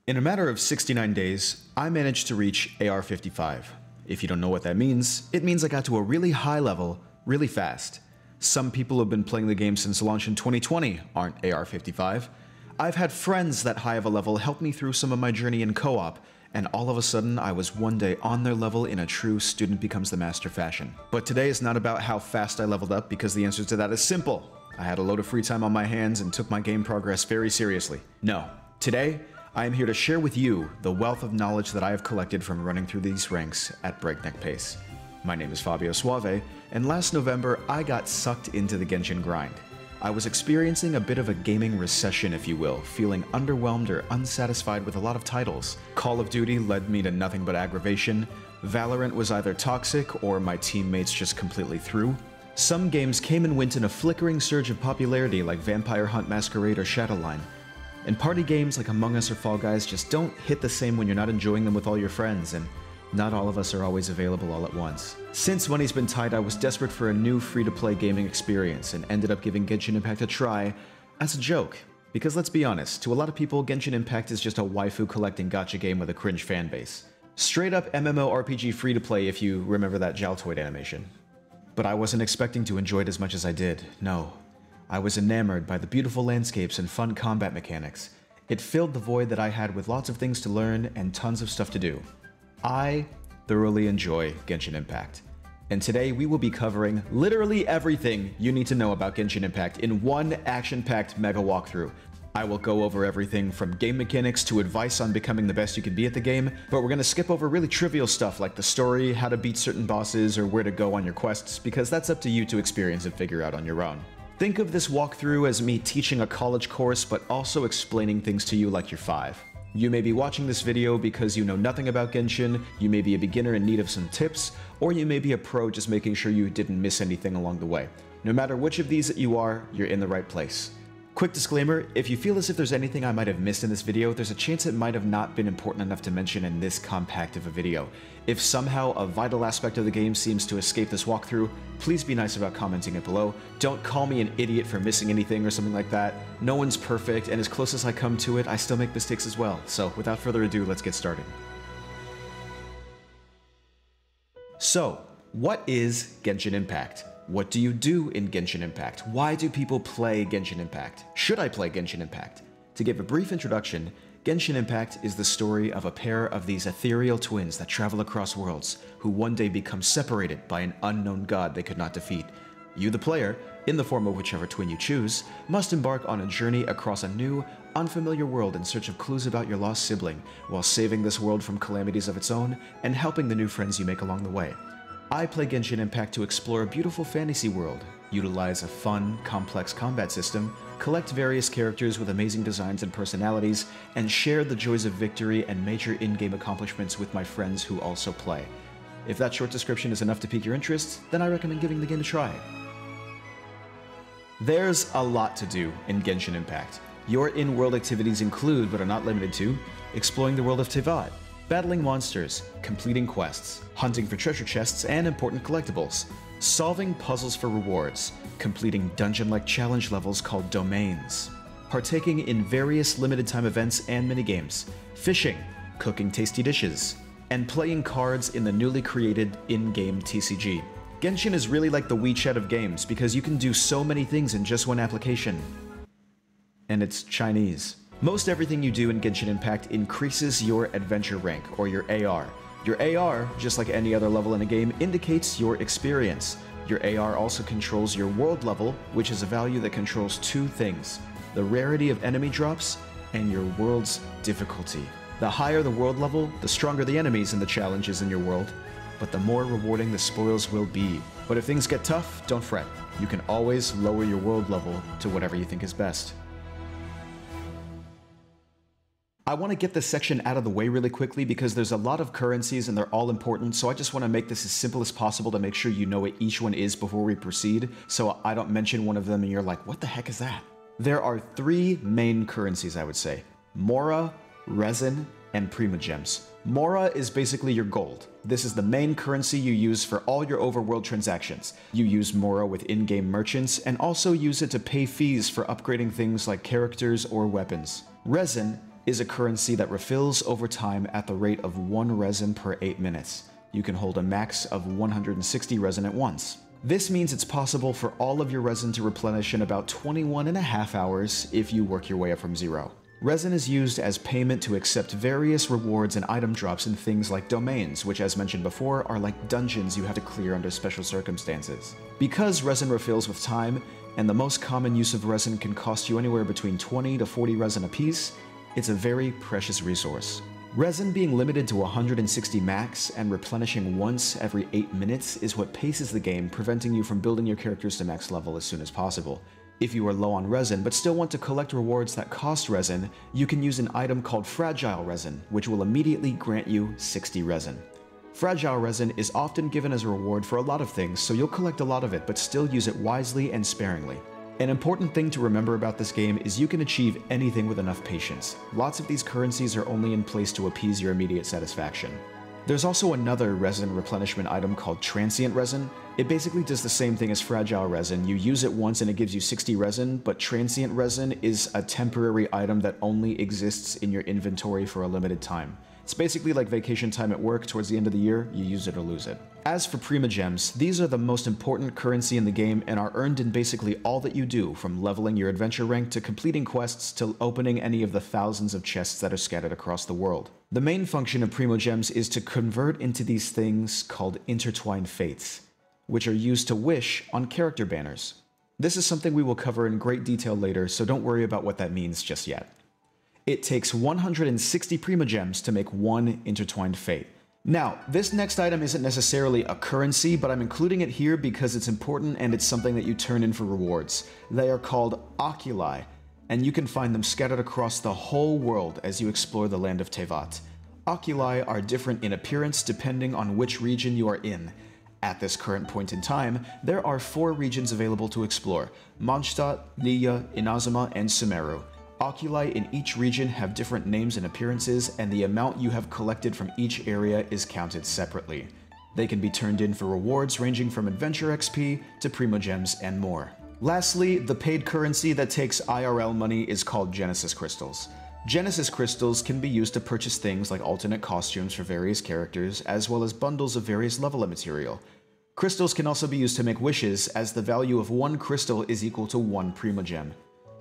In a matter of 69 days, I managed to reach AR 55. If you don't know what that means, it means I got to a really high level, really fast. Some people who have been playing the game since launch in 2020 aren't AR 55. I've had friends that high of a level help me through some of my journey in co-op, and all of a sudden I was one day on their level in a true student becomes the master fashion. But today is not about how fast I leveled up, because the answer to that is simple. I had a load of free time on my hands and took my game progress very seriously. No, today I am here to share with you the wealth of knowledge that I have collected from running through these ranks at breakneck pace. My name is Fabio Suave, and last November I got sucked into the Genshin grind. I was experiencing a bit of a gaming recession, if you will, feeling underwhelmed or unsatisfied with a lot of titles. Call of Duty led me to nothing but aggravation, Valorant was either toxic or my teammates just completely threw. Some games came and went in a flickering surge of popularity like Vampire Hunt Masquerade or Shadowline. And party games like Among Us or Fall Guys just don't hit the same when you're not enjoying them with all your friends, and not all of us are always available all at once. Since money's been tight, I was desperate for a new free-to-play gaming experience and ended up giving Genshin Impact a try as a joke. Because let's be honest, to a lot of people, Genshin Impact is just a waifu collecting gacha game with a cringe fanbase. Straight up MMORPG free-to-play if you remember that Jaltoid animation. But I wasn't expecting to enjoy it as much as I did, no. I was enamored by the beautiful landscapes and fun combat mechanics. It filled the void that I had with lots of things to learn and tons of stuff to do. I thoroughly enjoy Genshin Impact. And today we will be covering literally everything you need to know about Genshin Impact in one action-packed mega walkthrough. I will go over everything from game mechanics to advice on becoming the best you can be at the game, but we're going to skip over really trivial stuff like the story, how to beat certain bosses, or where to go on your quests, because that's up to you to experience and figure out on your own. Think of this walkthrough as me teaching a college course, but also explaining things to you like you're 5. You may be watching this video because you know nothing about Genshin, you may be a beginner in need of some tips, or you may be a pro just making sure you didn't miss anything along the way. No matter which of these you are, you're in the right place. Quick disclaimer, if you feel as if there's anything I might have missed in this video, there's a chance it might have not been important enough to mention in this compact of a video. If somehow a vital aspect of the game seems to escape this walkthrough, please be nice about commenting it below. Don't call me an idiot for missing anything or something like that. No one's perfect, and as close as I come to it, I still make mistakes as well. So without further ado, let's get started. So, what is Genshin Impact? What do you do in Genshin Impact? Why do people play Genshin Impact? Should I play Genshin Impact? To give a brief introduction, Genshin Impact is the story of a pair of these ethereal twins that travel across worlds, who one day become separated by an unknown god they could not defeat. You, the player, in the form of whichever twin you choose, must embark on a journey across a new, unfamiliar world in search of clues about your lost sibling, while saving this world from calamities of its own and helping the new friends you make along the way. I play Genshin Impact to explore a beautiful fantasy world, utilize a fun, complex combat system, collect various characters with amazing designs and personalities, and share the joys of victory and major in-game accomplishments with my friends who also play. If that short description is enough to pique your interest, then I recommend giving the game a try. There's a lot to do in Genshin Impact. Your in-world activities include, but are not limited to, exploring the world of Teyvat, battling monsters, completing quests, hunting for treasure chests and important collectibles, solving puzzles for rewards, completing dungeon-like challenge levels called domains, partaking in various limited-time events and minigames, fishing, cooking tasty dishes, and playing cards in the newly created in-game TCG. Genshin is really like the WeChat of games because you can do so many things in just one application. And it's Chinese. Most everything you do in Genshin Impact increases your adventure rank, or your AR. Your AR, just like any other level in a game, indicates your experience. Your AR also controls your world level, which is a value that controls two things: the rarity of enemy drops and your world's difficulty. The higher the world level, the stronger the enemies and the challenges in your world, but the more rewarding the spoils will be. But if things get tough, don't fret. You can always lower your world level to whatever you think is best. I want to get this section out of the way really quickly because there's a lot of currencies and they're all important, so I just want to make this as simple as possible to make sure you know what each one is before we proceed, so I don't mention one of them and you're like, what the heck is that? There are 3 main currencies, I would say: Mora, Resin, and Primogems. Mora is basically your gold. This is the main currency you use for all your overworld transactions. You use Mora with in-game merchants and also use it to pay fees for upgrading things like characters or weapons. Resin is a currency that refills over time at the rate of 1 resin per 8 minutes. You can hold a max of 160 resin at once. This means it's possible for all of your resin to replenish in about 21.5 hours if you work your way up from 0. Resin is used as payment to accept various rewards and item drops in things like domains, which as mentioned before are like dungeons you have to clear under special circumstances. Because resin refills with time, and the most common use of resin can cost you anywhere between 20 to 40 resin apiece, it's a very precious resource. Resin being limited to 160 max and replenishing once every 8 minutes is what paces the game, preventing you from building your characters to max level as soon as possible. If you are low on resin but still want to collect rewards that cost resin, you can use an item called Fragile Resin, which will immediately grant you 60 resin. Fragile resin is often given as a reward for a lot of things, so you'll collect a lot of it but still use it wisely and sparingly. An important thing to remember about this game is you can achieve anything with enough patience. Lots of these currencies are only in place to appease your immediate satisfaction. There's also another resin replenishment item called Transient Resin. It basically does the same thing as Fragile Resin. You use it once and it gives you 60 resin, but Transient Resin is a temporary item that only exists in your inventory for a limited time. It's basically like vacation time at work. Towards the end of the year, you use it or lose it. As for Primogems, these are the most important currency in the game and are earned in basically all that you do, from leveling your adventure rank to completing quests to opening any of the thousands of chests that are scattered across the world. The main function of Primogems is to convert into these things called intertwined fates, which are used to wish on character banners. This is something we will cover in great detail later, so don't worry about what that means just yet. It takes 160 Primogems to make one intertwined fate. Now, this next item isn't necessarily a currency, but I'm including it here because it's important and it's something that you turn in for rewards. They are called oculi, and you can find them scattered across the whole world as you explore the land of Tevat. Oculi are different in appearance depending on which region you are in. At this current point in time, there are 4 regions available to explore: Mondstadt, Liya, Inazuma, and Sumeru. Oculi in each region have different names and appearances, and the amount you have collected from each area is counted separately. They can be turned in for rewards ranging from Adventure XP to Primogems and more. Lastly, the paid currency that takes IRL money is called Genesis Crystals. Genesis Crystals can be used to purchase things like alternate costumes for various characters, as well as bundles of various level up material. Crystals can also be used to make wishes, as the value of 1 crystal is equal to 1 Primogem.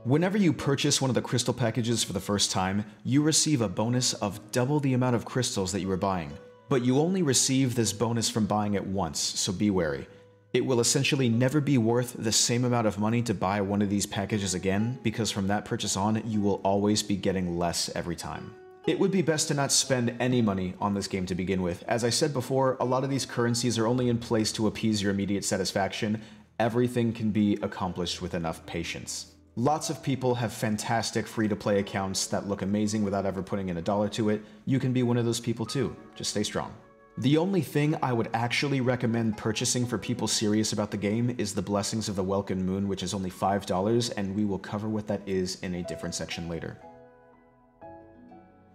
Whenever you purchase one of the crystal packages for the first time, you receive a bonus of double the amount of crystals that you were buying. But you only receive this bonus from buying it once, so be wary. It will essentially never be worth the same amount of money to buy one of these packages again, because from that purchase on, you will always be getting less every time. It would be best to not spend any money on this game to begin with. As I said before, a lot of these currencies are only in place to appease your immediate satisfaction. Everything can be accomplished with enough patience. Lots of people have fantastic free-to-play accounts that look amazing without ever putting in $1 to it. You can be one of those people too. Just stay strong. The only thing I would actually recommend purchasing for people serious about the game is the Blessings of the Welkin Moon, which is only $5, and we will cover what that is in a different section later.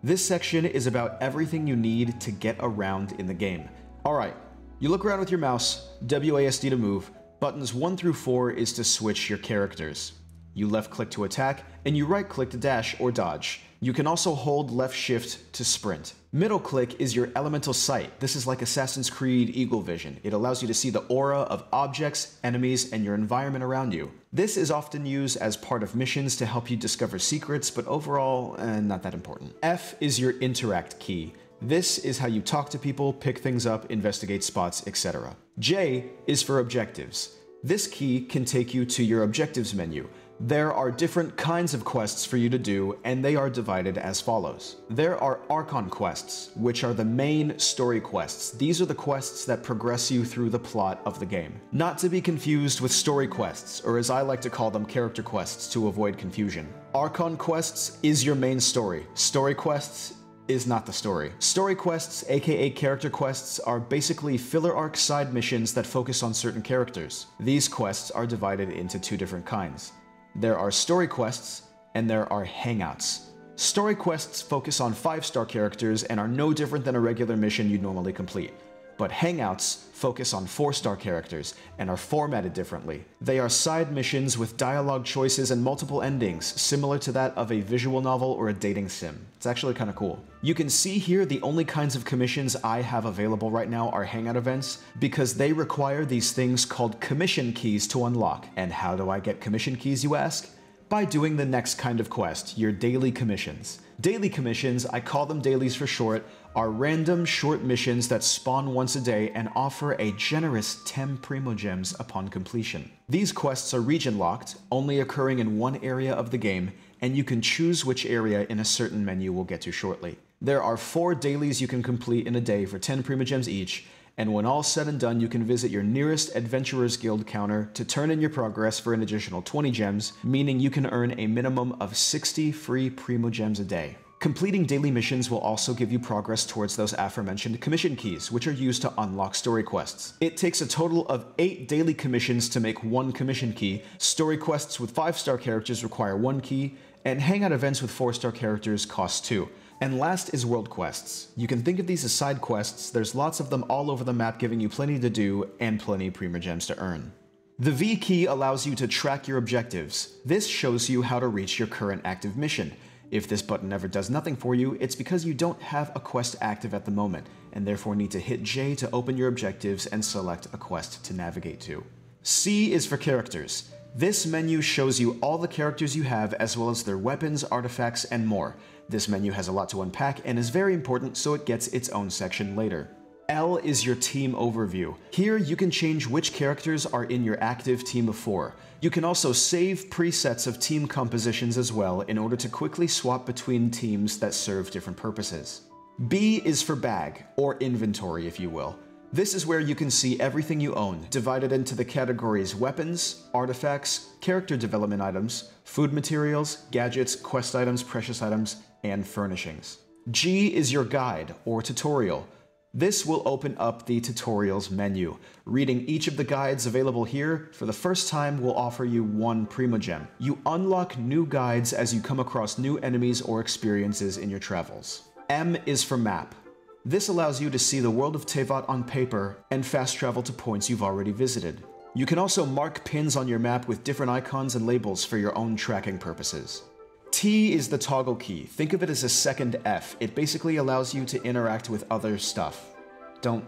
This section is about everything you need to get around in the game. Alright, you look around with your mouse, WASD to move, buttons 1 through 4 is to switch your characters. You left click to attack, and you right click to dash or dodge. You can also hold left shift to sprint. Middle click is your elemental sight. This is like Assassin's Creed Eagle Vision. It allows you to see the aura of objects, enemies, and your environment around you. This is often used as part of missions to help you discover secrets, but overall, not that important. F is your interact key. This is how you talk to people, pick things up, investigate spots, etc. J is for objectives. This key can take you to your objectives menu. There are different kinds of quests for you to do, and they are divided as follows. There are Archon quests, which are the main story quests. These are the quests that progress you through the plot of the game. Not to be confused with story quests, or as I like to call them, character quests to avoid confusion. Archon quests is your main story. Story quests is not the story. Story quests, aka character quests, are basically filler arc side missions that focus on certain characters. These quests are divided into 2 different kinds. There are story quests, and there are hangouts. Story quests focus on 5-star characters and are no different than a regular mission you'd normally complete. but Hangouts focus on 4-star characters and are formatted differently. They are side missions with dialogue choices and multiple endings, similar to that of a visual novel or a dating sim. It's actually kind of cool. You can see here the only kinds of commissions I have available right now are Hangout events, because they require these things called commission keys to unlock. And how do I get commission keys, you ask? By doing the next kind of quest, your daily commissions. Daily commissions, I call them dailies for short, are random short missions that spawn once a day and offer a generous 10 Primogems upon completion. These quests are region locked, only occurring in one area of the game, and you can choose which area in a certain menu we'll get to shortly. There are 4 dailies you can complete in a day for 10 Primogems each, and when all said and done, you can visit your nearest Adventurers Guild counter to turn in your progress for an additional 20 gems, meaning you can earn a minimum of 60 free Primogems a day. Completing daily missions will also give you progress towards those aforementioned commission keys, which are used to unlock story quests. It takes a total of 8 daily commissions to make 1 commission key. Story quests with 5-star characters require 1 key, and Hangout events with 4-star characters cost 2. And last is world quests. You can think of these as side quests. There's lots of them all over the map, giving you plenty to do and plenty Primogems to earn. The V key allows you to track your objectives. This shows you how to reach your current active mission. If this button ever does nothing for you, it's because you don't have a quest active at the moment, and therefore need to hit J to open your objectives and select a quest to navigate to. C is for characters. This menu shows you all the characters you have, as well as their weapons, artifacts, and more. This menu has a lot to unpack and is very important, so it gets its own section later. L is your team overview. Here you can change which characters are in your active team of 4. You can also save presets of team compositions as well in order to quickly swap between teams that serve different purposes. B is for bag, or inventory if you will. This is where you can see everything you own, divided into the categories weapons, artifacts, character development items, food materials, gadgets, quest items, precious items, and furnishings. G is your guide, or tutorial. This will open up the tutorials menu. Reading each of the guides available here for the first time will offer you 1 Primogem. You unlock new guides as you come across new enemies or experiences in your travels. M is for map. This allows you to see the world of Tevat on paper and fast travel to points you've already visited. You can also mark pins on your map with different icons and labels for your own tracking purposes. T is the toggle key. Think of it as a second F. It basically allows you to interact with other stuff. Don't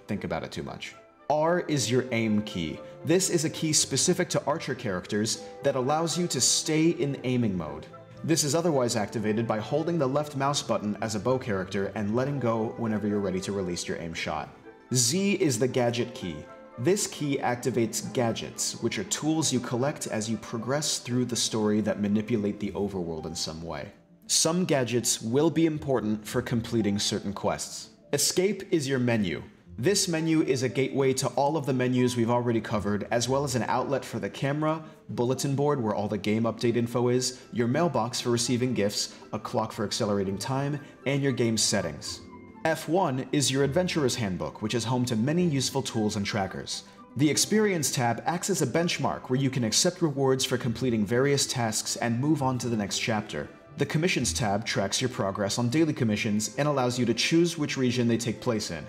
think about it too much. R is your aim key. This is a key specific to archer characters that allows you to stay in aiming mode. This is otherwise activated by holding the left mouse button as a bow character and letting go whenever you're ready to release your aim shot. Z is the gadget key. This key activates gadgets, which are tools you collect as you progress through the story that manipulate the overworld in some way. Some gadgets will be important for completing certain quests. Escape is your menu. This menu is a gateway to all of the menus we've already covered, as well as an outlet for the camera, bulletin board where all the game update info is, your mailbox for receiving gifts, a clock for accelerating time, and your game settings. F1 is your Adventurer's Handbook, which is home to many useful tools and trackers. The Experience tab acts as a benchmark where you can accept rewards for completing various tasks and move on to the next chapter. The Commissions tab tracks your progress on daily commissions and allows you to choose which region they take place in.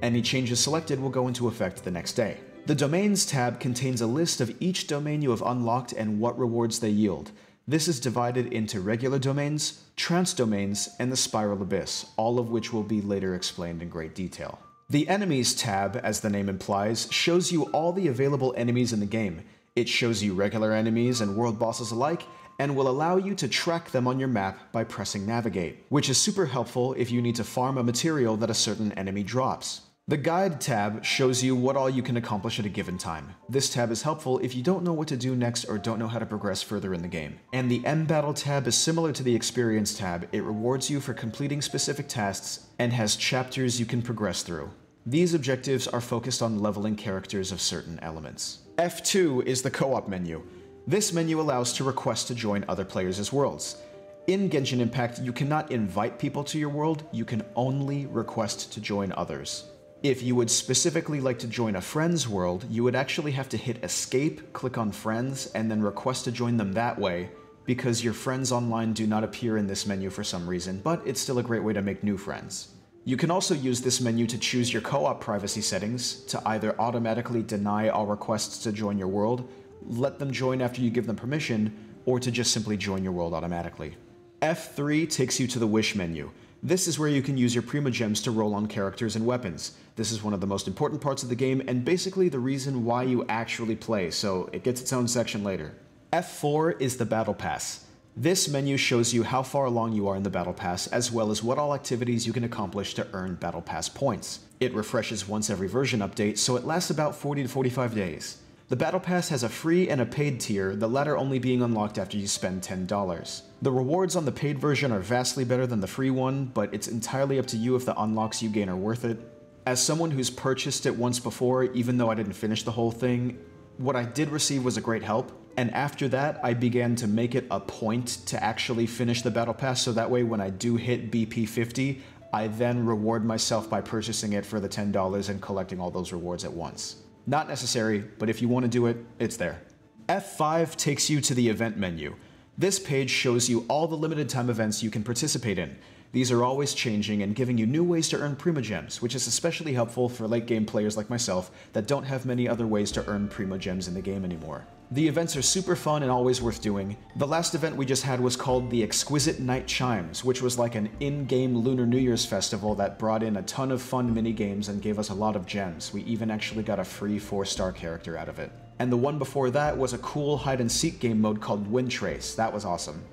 Any changes selected will go into effect the next day. The Domains tab contains a list of each domain you have unlocked and what rewards they yield. This is divided into regular domains, trance domains, and the Spiral Abyss, all of which will be later explained in great detail. The Enemies tab, as the name implies, shows you all the available enemies in the game. It shows you regular enemies and world bosses alike, and will allow you to track them on your map by pressing Navigate, which is super helpful if you need to farm a material that a certain enemy drops. The Guide tab shows you what all you can accomplish at a given time. This tab is helpful if you don't know what to do next or don't know how to progress further in the game. And the M-Battle tab is similar to the Experience tab. It rewards you for completing specific tasks and has chapters you can progress through. These objectives are focused on leveling characters of certain elements. F2 is the co-op menu. This menu allows to request to join other players' worlds. In Genshin Impact, you cannot invite people to your world, you can only request to join others. If you would specifically like to join a friend's world, you would actually have to hit escape, click on friends, and then request to join them that way, because your friends online do not appear in this menu for some reason, but it's still a great way to make new friends. You can also use this menu to choose your co-op privacy settings, to either automatically deny all requests to join your world, let them join after you give them permission, or to just simply join your world automatically. F3 takes you to the wish menu. This is where you can use your Primogems to roll on characters and weapons. This is one of the most important parts of the game and basically the reason why you actually play, so it gets its own section later. F4 is the Battle Pass. This menu shows you how far along you are in the Battle Pass, as well as what all activities you can accomplish to earn Battle Pass points. It refreshes once every version update, so it lasts about 40 to 45 days. The Battle Pass has a free and a paid tier, the latter only being unlocked after you spend $10. The rewards on the paid version are vastly better than the free one, but it's entirely up to you if the unlocks you gain are worth it. As someone who's purchased it once before, even though I didn't finish the whole thing, what I did receive was a great help. And after that, I began to make it a point to actually finish the Battle Pass, so that way when I do hit BP 50, I then reward myself by purchasing it for the $10 and collecting all those rewards at once. Not necessary, but if you want to do it, it's there. F5 takes you to the event menu. This page shows you all the limited time events you can participate in. These are always changing and giving you new ways to earn Primogems, which is especially helpful for late game players like myself that don't have many other ways to earn Primogems in the game anymore. The events are super fun and always worth doing. The last event we just had was called the Exquisite Night Chimes, which was like an in-game Lunar New Year's festival that brought in a ton of fun mini-games and gave us a lot of gems. We even actually got a free 4-star character out of it. And the one before that was a cool hide-and-seek game mode called Wind Trace. That was awesome.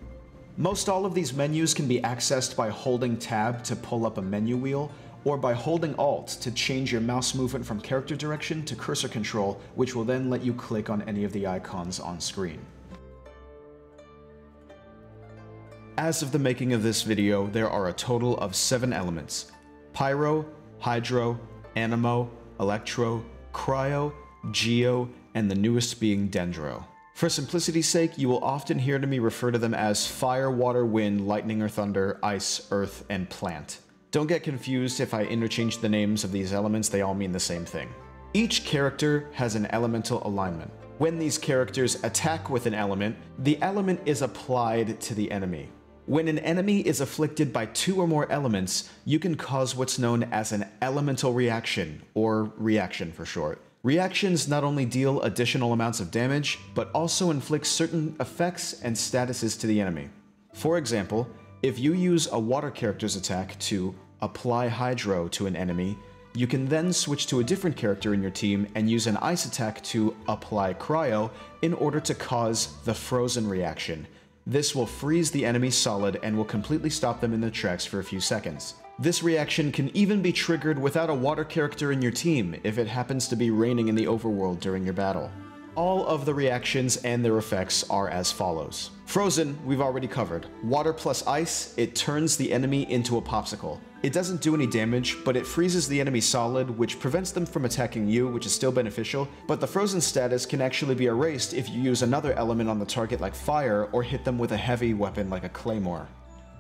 Most all of these menus can be accessed by holding tab to pull up a menu wheel, or by holding Alt to change your mouse movement from character direction to cursor control, which will then let you click on any of the icons on screen. As of the making of this video, there are a total of 7 elements: Pyro, Hydro, Animo, Electro, Cryo, Geo, and the newest being Dendro. For simplicity's sake, you will often hear me refer to them as Fire, Water, Wind, Lightning or Thunder, Ice, Earth, and Plant. Don't get confused if I interchange the names of these elements, they all mean the same thing. Each character has an elemental alignment. When these characters attack with an element, the element is applied to the enemy. When an enemy is afflicted by 2 or more elements, you can cause what's known as an elemental reaction, or reaction for short. Reactions not only deal additional amounts of damage, but also inflict certain effects and statuses to the enemy. For example, if you use a water character's attack to apply Hydro to an enemy, you can then switch to a different character in your team and use an ice attack to apply Cryo in order to cause the frozen reaction. This will freeze the enemy solid and will completely stop them in their tracks for a few seconds. This reaction can even be triggered without a water character in your team if it happens to be raining in the overworld during your battle. All of the reactions and their effects are as follows. Frozen, we've already covered. Water plus ice, it turns the enemy into a popsicle. It doesn't do any damage, but it freezes the enemy solid, which prevents them from attacking you, which is still beneficial, but the frozen status can actually be erased if you use another element on the target like fire, or hit them with a heavy weapon like a claymore.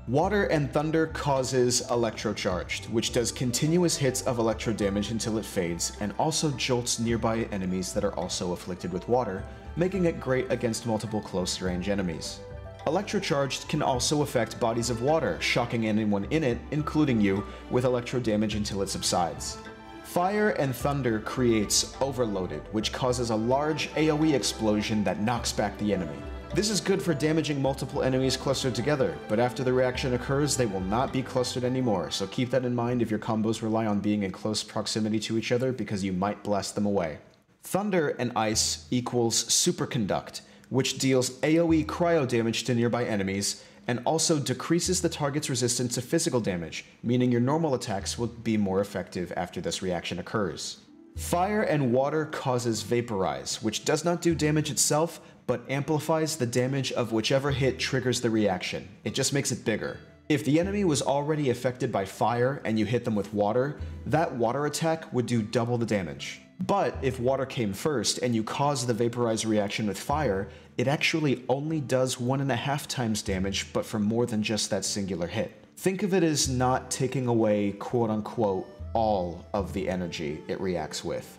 Water and Thunder causes Electrocharged, which does continuous hits of electro damage until it fades, and also jolts nearby enemies that are also afflicted with water, making it great against multiple close-range enemies. Electrocharged can also affect bodies of water, shocking anyone in it, including you, with electro damage until it subsides. Fire and Thunder creates Overloaded, which causes a large AoE explosion that knocks back the enemy. This is good for damaging multiple enemies clustered together, but after the reaction occurs, they will not be clustered anymore, so keep that in mind if your combos rely on being in close proximity to each other because you might blast them away. Thunder and Ice equals Superconduct, which deals AoE cryo damage to nearby enemies, and also decreases the target's resistance to physical damage, meaning your normal attacks will be more effective after this reaction occurs. Fire and Water causes Vaporize, which does not do damage itself, but amplifies the damage of whichever hit triggers the reaction. It just makes it bigger. If the enemy was already affected by fire and you hit them with water, that water attack would do double the damage. But if water came first and you cause the vaporize reaction with fire, it actually only does 1.5 times damage, but for more than just that singular hit. Think of it as not taking away quote-unquote all of the energy it reacts with.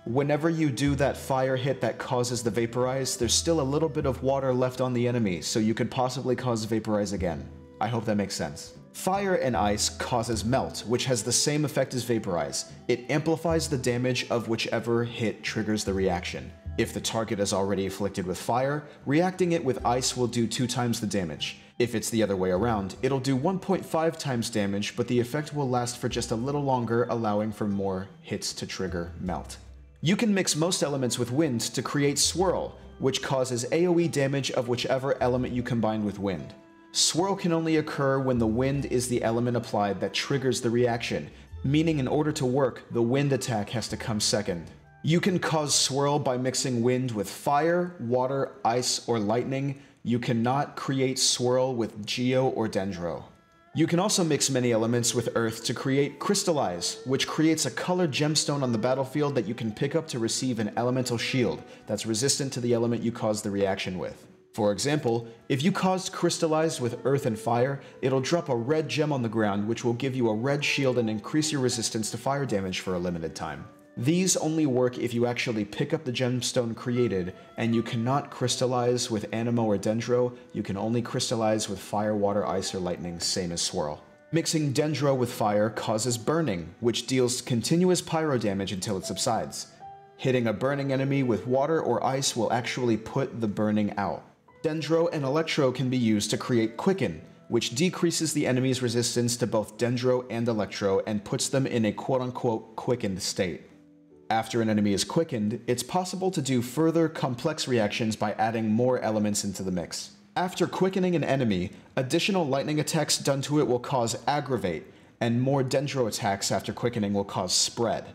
Whenever you do that fire hit that causes the vaporize, there's still a little bit of water left on the enemy, so you could possibly cause vaporize again. I hope that makes sense. Fire and Ice causes Melt, which has the same effect as Vaporize. It amplifies the damage of whichever hit triggers the reaction. If the target is already afflicted with fire, reacting it with ice will do 2 times the damage. If it's the other way around, it'll do 1.5 times damage, but the effect will last for just a little longer, allowing for more hits to trigger Melt. You can mix most elements with wind to create Swirl, which causes AoE damage of whichever element you combine with wind. Swirl can only occur when the wind is the element applied that triggers the reaction, meaning in order to work, the wind attack has to come second. You can cause Swirl by mixing wind with fire, water, ice, or lightning. You cannot create Swirl with Geo or Dendro. You can also mix many elements with Earth to create Crystallize, which creates a colored gemstone on the battlefield that you can pick up to receive an elemental shield that's resistant to the element you caused the reaction with. For example, if you caused Crystallize with Earth and Fire, it'll drop a red gem on the ground which will give you a red shield and increase your resistance to fire damage for a limited time. These only work if you actually pick up the gemstone created, and you cannot crystallize with Anemo or Dendro. You can only crystallize with fire, water, ice, or lightning, same as Swirl. Mixing Dendro with fire causes Burning, which deals continuous pyro damage until it subsides. Hitting a burning enemy with water or ice will actually put the burning out. Dendro and Electro can be used to create Quicken, which decreases the enemy's resistance to both Dendro and Electro and puts them in a quote-unquote quickened state. After an enemy is quickened, it's possible to do further complex reactions by adding more elements into the mix. After quickening an enemy, additional lightning attacks done to it will cause Aggravate, and more Dendro attacks after quickening will cause Spread.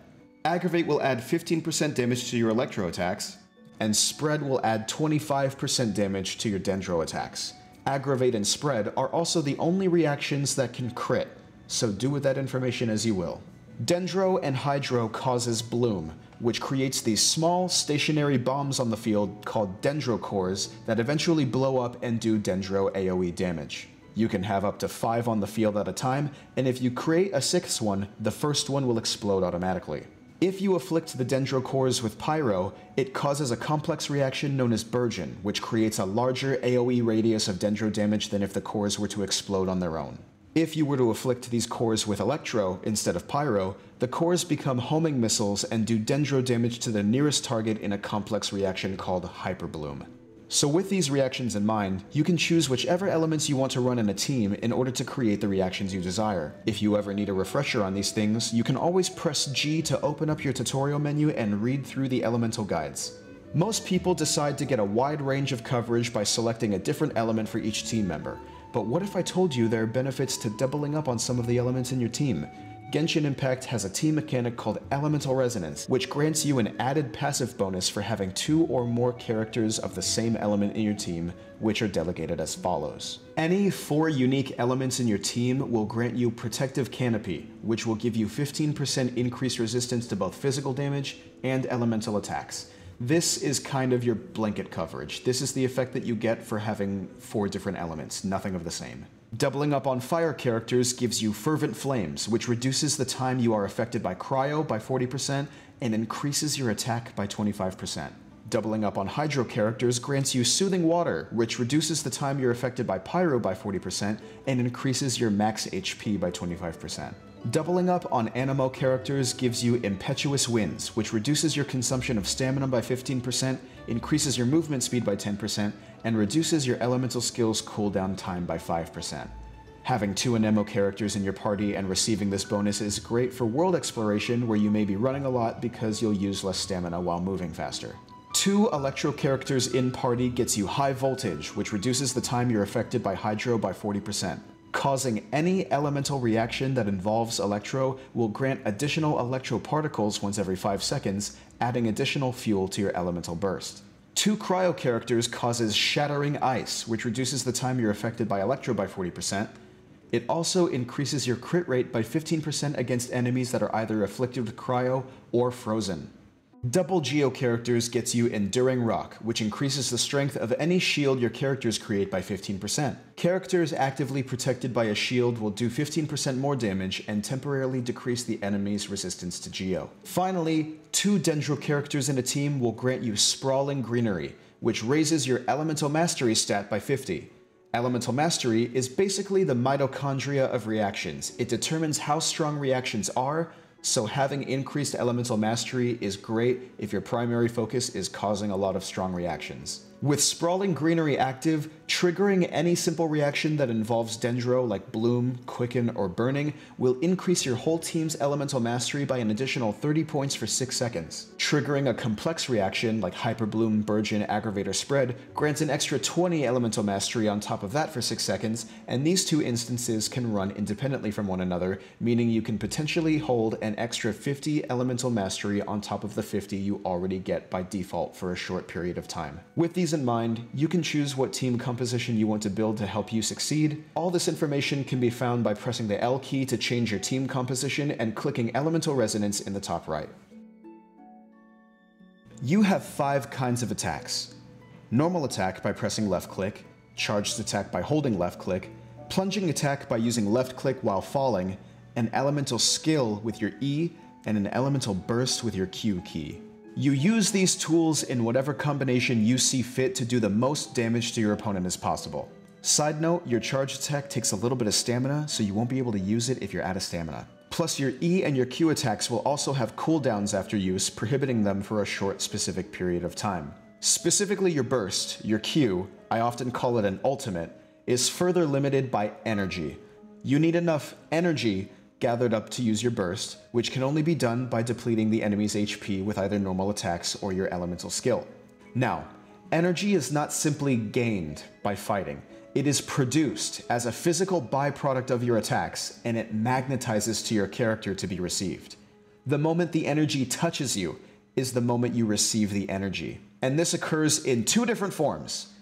Aggravate will add 15% damage to your Electro attacks, and Spread will add 25% damage to your Dendro attacks. Aggravate and Spread are also the only reactions that can crit, so do with that information as you will. Dendro and Hydro causes Bloom, which creates these small, stationary bombs on the field called Dendro Cores that eventually blow up and do Dendro AoE damage. You can have up to 5 on the field at a time, and if you create a 6th one, the first one will explode automatically. If you afflict the Dendro Cores with Pyro, it causes a complex reaction known as Burgeon, which creates a larger AoE radius of Dendro damage than if the cores were to explode on their own. If you were to afflict these cores with Electro instead of Pyro, the cores become homing missiles and do Dendro damage to the nearest target in a complex reaction called Hyperbloom. So with these reactions in mind, you can choose whichever elements you want to run in a team in order to create the reactions you desire. If you ever need a refresher on these things, you can always press G to open up your tutorial menu and read through the elemental guides. Most people decide to get a wide range of coverage by selecting a different element for each team member. But what if I told you there are benefits to doubling up on some of the elements in your team? Genshin Impact has a team mechanic called Elemental Resonance, which grants you an added passive bonus for having 2 or more characters of the same element in your team, which are delegated as follows. Any 4 unique elements in your team will grant you Protective Canopy, which will give you 15% increased resistance to both physical damage and elemental attacks. This is kind of your blanket coverage. This is the effect that you get for having 4 different elements, nothing of the same. Doubling up on fire characters gives you Fervent Flames, which reduces the time you are affected by Cryo by 40% and increases your attack by 25%. Doubling up on Hydro characters grants you Soothing Water, which reduces the time you're affected by Pyro by 40% and increases your max HP by 25%. Doubling up on Anemo characters gives you Impetuous Winds, which reduces your consumption of stamina by 15%, increases your movement speed by 10%, and reduces your elemental skills cooldown time by 5%. Having 2 Anemo characters in your party and receiving this bonus is great for world exploration where you may be running a lot because you'll use less stamina while moving faster. 2 Electro characters in party gets you High Voltage, which reduces the time you're affected by Hydro by 40%. Causing any elemental reaction that involves Electro will grant additional Electro particles once every 5 seconds, adding additional fuel to your elemental burst. 2 Cryo characters causes Shattering Ice, which reduces the time you're affected by Electro by 40%. It also increases your crit rate by 15% against enemies that are either afflicted with Cryo or frozen. Double Geo characters gets you Enduring Rock, which increases the strength of any shield your characters create by 15%. Characters actively protected by a shield will do 15% more damage and temporarily decrease the enemy's resistance to Geo. Finally, 2 Dendro characters in a team will grant you Sprawling Greenery, which raises your Elemental Mastery stat by 50. Elemental Mastery is basically the mitochondria of reactions. It determines how strong reactions are, so having increased Elemental Mastery is great if your primary focus is causing a lot of strong reactions. With Sprawling Greenery active, triggering any simple reaction that involves Dendro like Bloom, Quicken, or Burning will increase your whole team's Elemental Mastery by an additional 30 points for 6 seconds. Triggering a complex reaction like Hyper Bloom, Burgeon, Aggravate, or Spread grants an extra 20 Elemental Mastery on top of that for 6 seconds, and these two instances can run independently from one another, meaning you can potentially hold an extra 50 Elemental Mastery on top of the 50 you already get by default for a short period of time. With these in mind, you can choose what team composition you want to build to help you succeed. All this information can be found by pressing the L key to change your team composition and clicking Elemental Resonance in the top right. You have 5 kinds of attacks. Normal attack by pressing left click, charged attack by holding left click, plunging attack by using left click while falling, an elemental skill with your E, and an elemental burst with your Q key. You use these tools in whatever combination you see fit to do the most damage to your opponent as possible. Side note, your charge attack takes a little bit of stamina, so you won't be able to use it if you're out of stamina. Plus, your E and your Q attacks will also have cooldowns after use, prohibiting them for a short specific period of time. Specifically, your burst, your Q, I often call it an ultimate, is further limited by energy. You need enough energy gathered up to use your burst, which can only be done by depleting the enemy's HP with either normal attacks or your elemental skill. Now, energy is not simply gained by fighting. It is produced as a physical byproduct of your attacks, and it magnetizes to your character to be received. The moment the energy touches you is the moment you receive the energy. And this occurs in 2 different forms.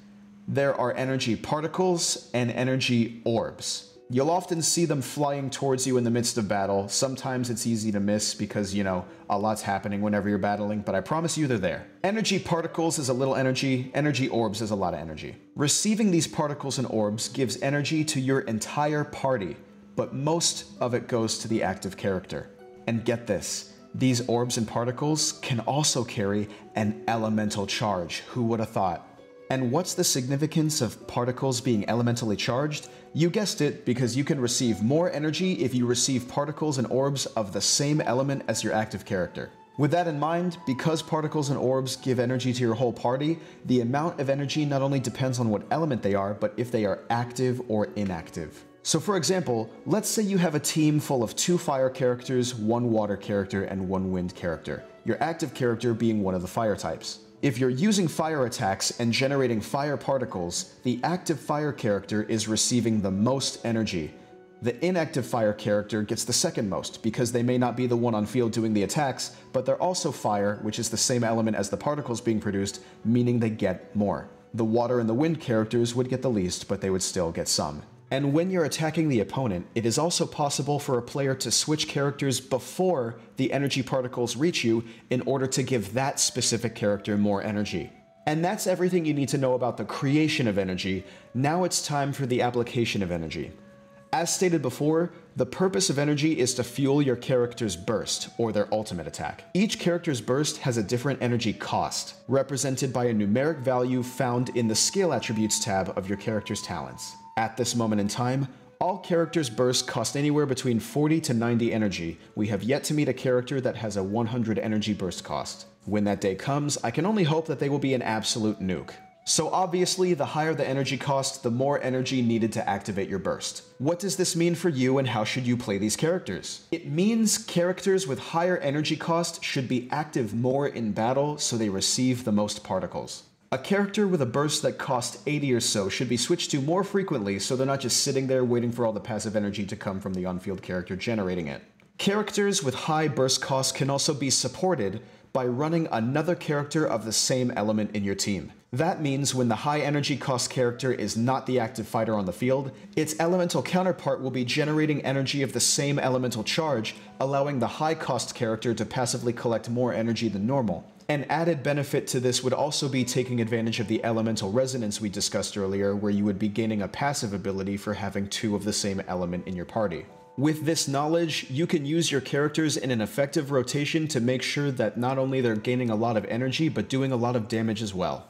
There are energy particles and energy orbs. You'll often see them flying towards you in the midst of battle. Sometimes it's easy to miss because, a lot's happening whenever you're battling, but I promise you they're there. Energy particles is a little energy, energy orbs is a lot of energy. Receiving these particles and orbs gives energy to your entire party, but most of it goes to the active character. And get this, these orbs and particles can also carry an elemental charge. Who would have thought? And what's the significance of particles being elementally charged? You guessed it, because you can receive more energy if you receive particles and orbs of the same element as your active character. With that in mind, because particles and orbs give energy to your whole party, the amount of energy not only depends on what element they are, but if they are active or inactive. So for example, let's say you have a team full of 2 fire characters, 1 water character, and 1 wind character, your active character being one of the fire types. If you're using fire attacks and generating fire particles, the active fire character is receiving the most energy. The inactive fire character gets the second most, because they may not be the one on field doing the attacks, but they're also fire, which is the same element as the particles being produced, meaning they get more. The water and the wind characters would get the least, but they would still get some. And when you're attacking the opponent, it is also possible for a player to switch characters before the energy particles reach you in order to give that specific character more energy. And that's everything you need to know about the creation of energy. Now it's time for the application of energy. As stated before, the purpose of energy is to fuel your character's burst, or their ultimate attack. Each character's burst has a different energy cost, represented by a numeric value found in the Skill Attributes tab of your character's talents. At this moment in time, all characters' bursts cost anywhere between 40 to 90 energy. We have yet to meet a character that has a 100 energy burst cost. When that day comes, I can only hope that they will be an absolute nuke. So obviously, the higher the energy cost, the more energy needed to activate your burst. What does this mean for you, and how should you play these characters? It means characters with higher energy cost should be active more in battle so they receive the most particles. A character with a burst that costs 80 or so should be switched to more frequently so they're not just sitting there waiting for all the passive energy to come from the on-field character generating it. Characters with high burst costs can also be supported by running another character of the same element in your team. That means when the high energy cost character is not the active fighter on the field, its elemental counterpart will be generating energy of the same elemental charge, allowing the high cost character to passively collect more energy than normal. An added benefit to this would also be taking advantage of the elemental resonance we discussed earlier, where you would be gaining a passive ability for having 2 of the same element in your party. With this knowledge, you can use your characters in an effective rotation to make sure that not only they're gaining a lot of energy, but doing a lot of damage as well.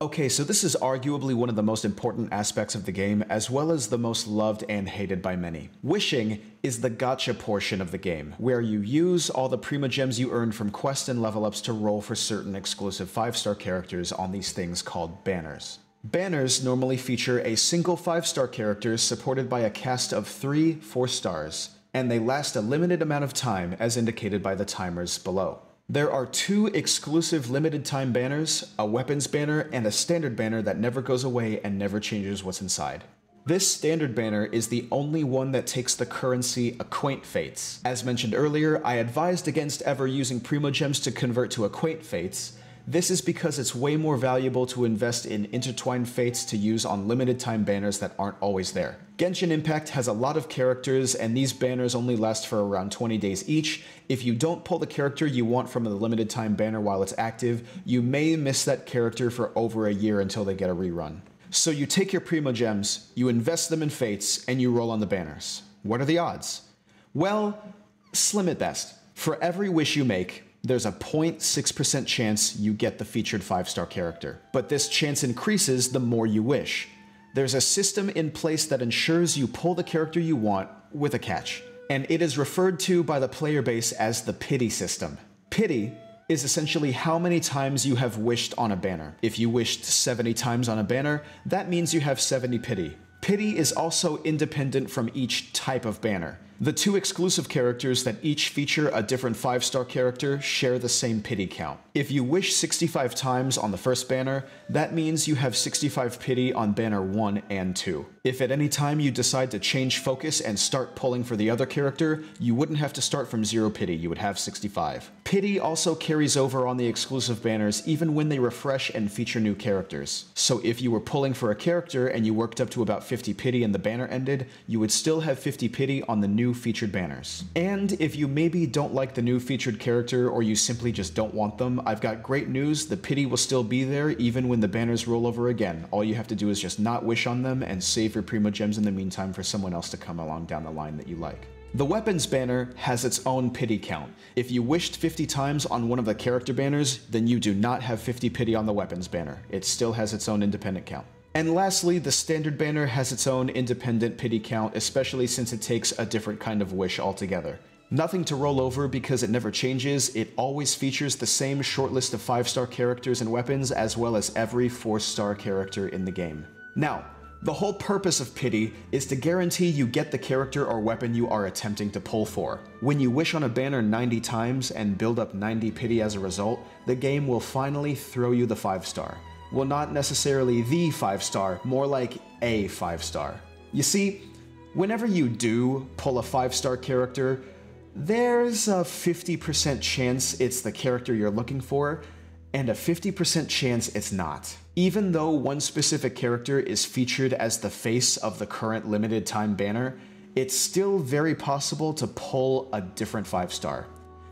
Okay, so this is arguably one of the most important aspects of the game, as well as the most loved and hated by many. Wishing is the gacha portion of the game, where you use all the primogems you earned from quests and level ups to roll for certain exclusive 5-star characters on these things called banners. Banners normally feature a single 5-star character supported by a cast of 3 4-stars, and they last a limited amount of time as indicated by the timers below. There are 2 exclusive limited time banners, a weapons banner and a standard banner that never goes away and never changes what's inside. This standard banner is the only one that takes the currency Acquaint Fates. As mentioned earlier, I advised against ever using primogems to convert to Acquaint Fates. This is because it's way more valuable to invest in intertwined fates to use on limited time banners that aren't always there. Genshin Impact has a lot of characters, and these banners only last for around 20 days each. If you don't pull the character you want from the limited time banner while it's active, you may miss that character for over a year until they get a rerun. So you take your primogems, you invest them in fates, and you roll on the banners. What are the odds? Well, slim at best. For every wish you make, there's a 0.6% chance you get the featured 5-star character. But this chance increases the more you wish. There's a system in place that ensures you pull the character you want with a catch, and it is referred to by the player base as the pity system. Pity is essentially how many times you have wished on a banner. If you wished 70 times on a banner, that means you have 70 pity. Pity is also independent from each type of banner. The 2 exclusive characters that each feature a different 5-star character share the same pity count. If you wish 65 times on the first banner, that means you have 65 pity on banner 1 and 2. If at any time you decide to change focus and start pulling for the other character, you wouldn't have to start from 0 pity, you would have 65. Pity also carries over on the exclusive banners even when they refresh and feature new characters. So if you were pulling for a character and you worked up to about 50 pity and the banner ended, you would still have 50 pity on the new featured banners. And if you maybe don't like the new featured character or you simply just don't want them, I've got great news, the pity will still be there even when the banners roll over again. All you have to do is just not wish on them and save your primogems in the meantime for someone else to come along down the line that you like. The weapons banner has its own pity count. If you wished 50 times on one of the character banners, then you do not have 50 pity on the weapons banner. It still has its own independent count. And lastly, the standard banner has its own independent pity count, especially since it takes a different kind of wish altogether. Nothing to roll over because it never changes, it always features the same short list of 5-star characters and weapons as well as every 4-star character in the game. Now, the whole purpose of pity is to guarantee you get the character or weapon you are attempting to pull for. When you wish on a banner 90 times and build up 90 pity as a result, the game will finally throw you the 5-star. Well, not necessarily the 5-star, more like a 5-star. You see, whenever you do pull a 5-star character, there's a 50% chance it's the character you're looking for, and a 50% chance it's not. Even though one specific character is featured as the face of the current limited time banner, it's still very possible to pull a different 5-star.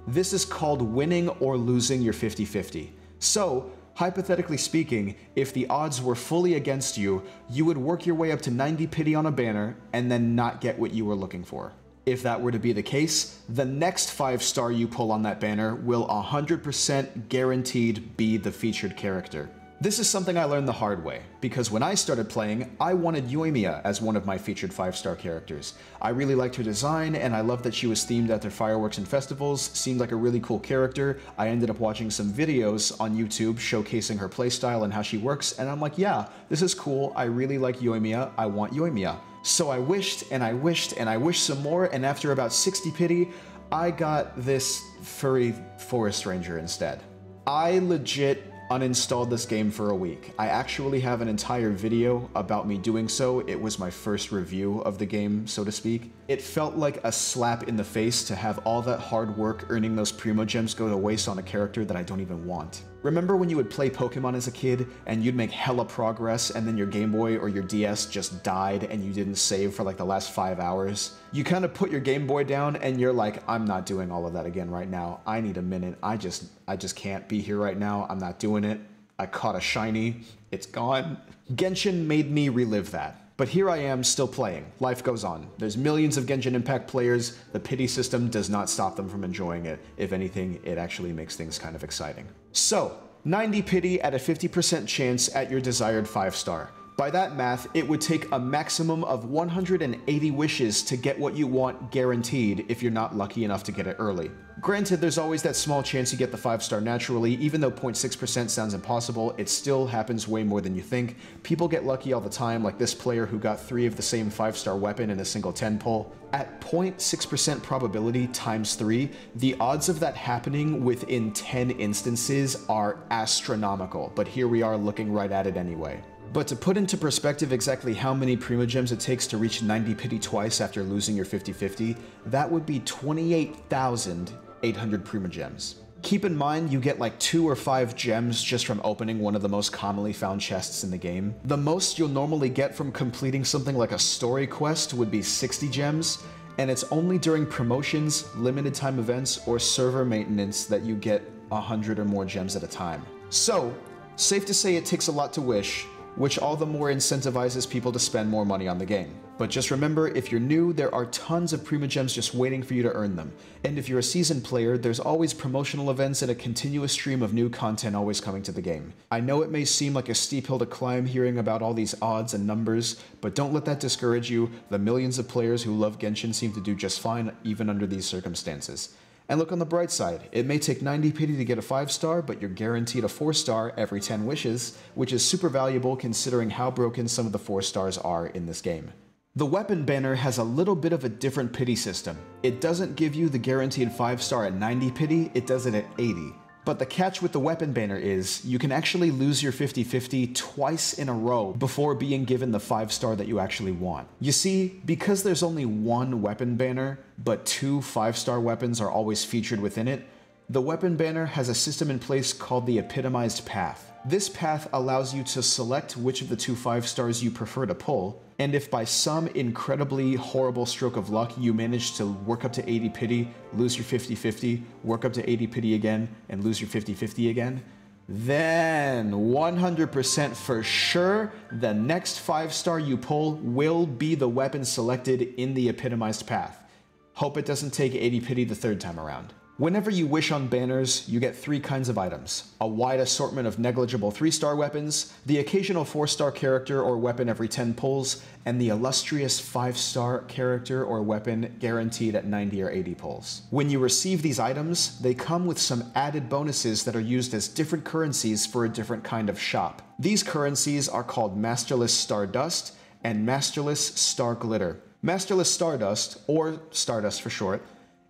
This is called winning or losing your 50-50. So, hypothetically speaking, if the odds were fully against you, you would work your way up to 90 pity on a banner and then not get what you were looking for. If that were to be the case, the next 5-star you pull on that banner will 100% guaranteed be the featured character. This is something I learned the hard way, because when I started playing, I wanted Yoimiya as one of my featured 5-star characters. I really liked her design, and I loved that she was themed after fireworks and festivals, seemed like a really cool character. I ended up watching some videos on YouTube showcasing her playstyle and how she works, and I'm like, yeah, this is cool, I really like Yoimiya, I want Yoimiya. So I wished, and I wished, and I wished some more, and after about 60 pity, I got this furry forest ranger instead. I legit uninstalled this game for a week. I actually have an entire video about me doing so. It was my first review of the game, so to speak. It felt like a slap in the face to have all that hard work earning those primogems go to waste on a character that I don't even want. Remember when you would play Pokemon as a kid and you'd make hella progress and then your Game Boy or your DS just died and you didn't save for like the last 5 hours? You kind of put your Game Boy down and you're like, I'm not doing all of that again right now. I need a minute. I just can't be here right now. I'm not doing it. I caught a shiny. It's gone. Genshin made me relive that. But here I am still playing. Life goes on. There's millions of Genshin Impact players. The pity system does not stop them from enjoying it. If anything, it actually makes things kind of exciting. So, 90 pity at a 50% chance at your desired 5-star. By that math, it would take a maximum of 180 wishes to get what you want guaranteed if you're not lucky enough to get it early. Granted, there's always that small chance you get the 5-star naturally. Even though 0.6% sounds impossible, it still happens way more than you think. People get lucky all the time, like this player who got 3 of the same 5-star weapon in a single 10 pull. At 0.6% probability times 3, the odds of that happening within 10 instances are astronomical, but here we are looking right at it anyway. But to put into perspective exactly how many Primogems it takes to reach 90 pity twice after losing your 50-50, that would be 28,800 Primogems. Keep in mind you get like 2 or 5 gems just from opening one of the most commonly found chests in the game. The most you'll normally get from completing something like a story quest would be 60 gems, and it's only during promotions, limited time events, or server maintenance that you get 100 or more gems at a time. So, safe to say it takes a lot to wish, which all the more incentivizes people to spend more money on the game. But just remember, if you're new, there are tons of Primogems just waiting for you to earn them. And if you're a seasoned player, there's always promotional events and a continuous stream of new content always coming to the game. I know it may seem like a steep hill to climb hearing about all these odds and numbers, but don't let that discourage you. The millions of players who love Genshin seem to do just fine even under these circumstances. And look on the bright side, it may take 90 pity to get a 5-star, but you're guaranteed a 4-star every 10 wishes, which is super valuable considering how broken some of the 4-stars are in this game. The weapon banner has a little bit of a different pity system. It doesn't give you the guaranteed 5-star at 90 pity, it does it at 80. But the catch with the weapon banner is, you can actually lose your 50-50 twice in a row before being given the 5-star that you actually want. You see, because there's only one weapon banner, but 2 5-star weapons are always featured within it, the weapon banner has a system in place called the epitomized path. This path allows you to select which of the 2 5-stars you prefer to pull, and if by some incredibly horrible stroke of luck you manage to work up to 80 pity, lose your 50-50, work up to 80 pity again, and lose your 50-50 again, then 100% for sure the next 5-star you pull will be the weapon selected in the epitomized path. Hope it doesn't take 80 pity the third time around. Whenever you wish on banners, you get 3 kinds of items: a wide assortment of negligible 3-star weapons, the occasional 4-star character or weapon every 10 pulls, and the illustrious 5-star character or weapon guaranteed at 90 or 80 pulls. When you receive these items, they come with some added bonuses that are used as different currencies for a different kind of shop. These currencies are called Masterless Stardust and Masterless Star Glitter. Masterless Stardust, or Stardust for short,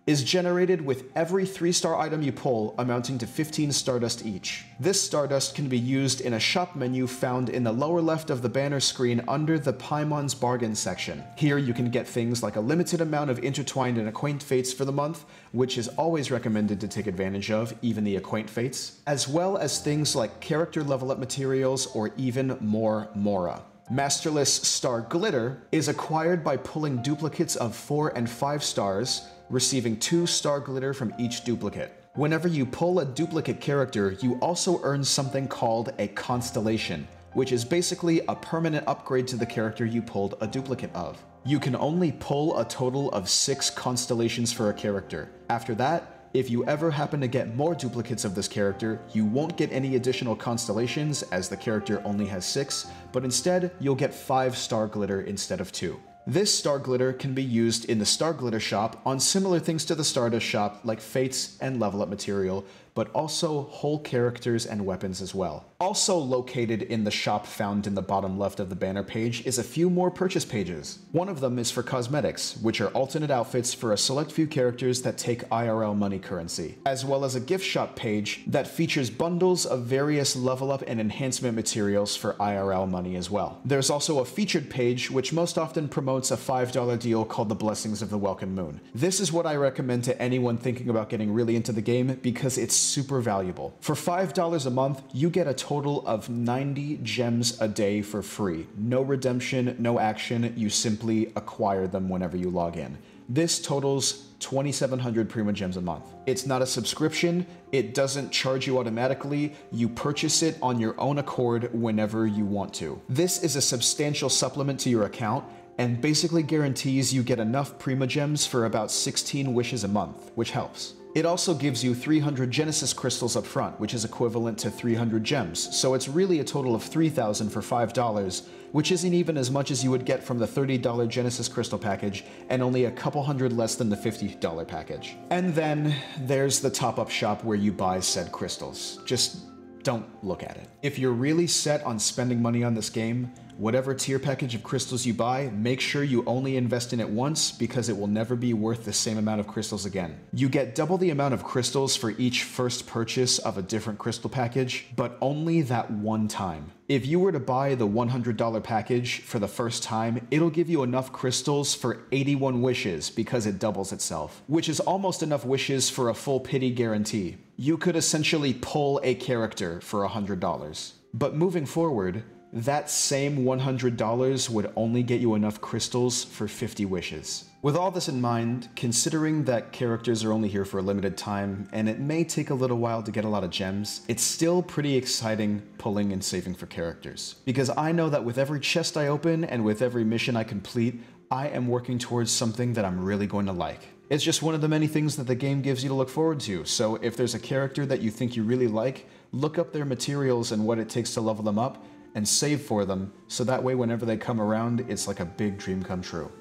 is generated with every 3-star item you pull, amounting to 15 Stardust each. This Stardust can be used in a shop menu found in the lower left of the banner screen under the Paimon's Bargain section. Here you can get things like a limited amount of Intertwined and Acquaint Fates for the month, which is always recommended to take advantage of, even the Acquaint Fates, as well as things like character level up materials or even more Mora. Masterless Star Glitter is acquired by pulling duplicates of 4 and 5 stars, receiving 2 star glitter from each duplicate. Whenever you pull a duplicate character, you also earn something called a constellation, which is basically a permanent upgrade to the character you pulled a duplicate of. You can only pull a total of 6 constellations for a character. After that, if you ever happen to get more duplicates of this character, you won't get any additional constellations as the character only has 6, but instead you'll get 5 star glitter instead of 2. This star glitter can be used in the Star Glitter shop on similar things to the Stardust shop like fates and level up material, but also whole characters and weapons as well. Also located in the shop found in the bottom left of the banner page is a few more purchase pages. One of them is for cosmetics, which are alternate outfits for a select few characters that take IRL money currency, as well as a gift shop page that features bundles of various level up and enhancement materials for IRL money as well. There's also a featured page which most often promotes a $5 deal called the Blessings of the Welcome Moon. This is what I recommend to anyone thinking about getting really into the game because it's super valuable. For $5 a month, you get a total of 90 gems a day for free. No redemption, no action, you simply acquire them whenever you log in. This totals 2,700 Primogems a month. It's not a subscription, it doesn't charge you automatically, you purchase it on your own accord whenever you want to. This is a substantial supplement to your account, and basically guarantees you get enough Primogems for about 16 wishes a month, which helps. It also gives you 300 Genesis crystals up front, which is equivalent to 300 gems, so it's really a total of 3,000 for $5, which isn't even as much as you would get from the $30 Genesis crystal package, and only a couple hundred less than the $50 package. And then there's the top-up shop where you buy said crystals. Just don't look at it. If you're really set on spending money on this game, whatever tier package of crystals you buy, make sure you only invest in it once because it will never be worth the same amount of crystals again. You get double the amount of crystals for each first purchase of a different crystal package, but only that one time. If you were to buy the $100 package for the first time, it'll give you enough crystals for 81 wishes because it doubles itself, which is almost enough wishes for a full pity guarantee. You could essentially pull a character for $100. But moving forward, that same $100 would only get you enough crystals for 50 wishes. With all this in mind, considering that characters are only here for a limited time, and it may take a little while to get a lot of gems, it's still pretty exciting pulling and saving for characters. Because I know that with every chest I open and with every mission I complete, I am working towards something that I'm really going to like. It's just one of the many things that the game gives you to look forward to, so if there's a character that you think you really like, look up their materials and what it takes to level them up, and save for them, so that way whenever they come around, it's like a big dream come true.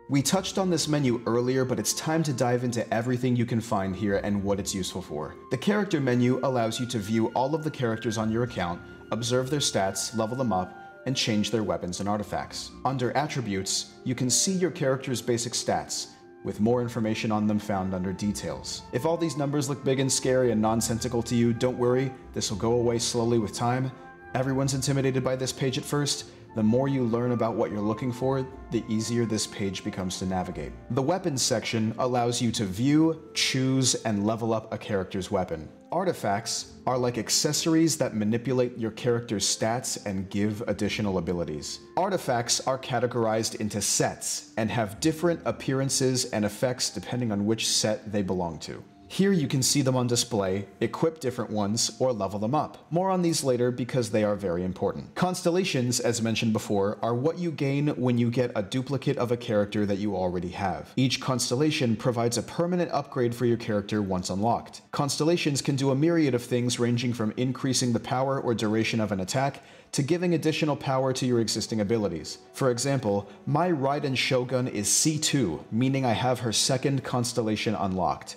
We touched on this menu earlier, but it's time to dive into everything you can find here and what it's useful for. The character menu allows you to view all of the characters on your account, observe their stats, level them up, and change their weapons and artifacts. Under attributes, you can see your character's basic stats, with more information on them found under details. If all these numbers look big and scary and nonsensical to you, don't worry, this will go away slowly with time. Everyone's intimidated by this page at first. The more you learn about what you're looking for, the easier this page becomes to navigate. The weapons section allows you to view, choose, and level up a character's weapon. Artifacts are like accessories that manipulate your character's stats and give additional abilities. Artifacts are categorized into sets and have different appearances and effects depending on which set they belong to. Here you can see them on display, equip different ones, or level them up. More on these later because they are very important. Constellations, as mentioned before, are what you gain when you get a duplicate of a character that you already have. Each constellation provides a permanent upgrade for your character once unlocked. Constellations can do a myriad of things ranging from increasing the power or duration of an attack to giving additional power to your existing abilities. For example, my Raiden Shogun is C2, meaning I have her second constellation unlocked.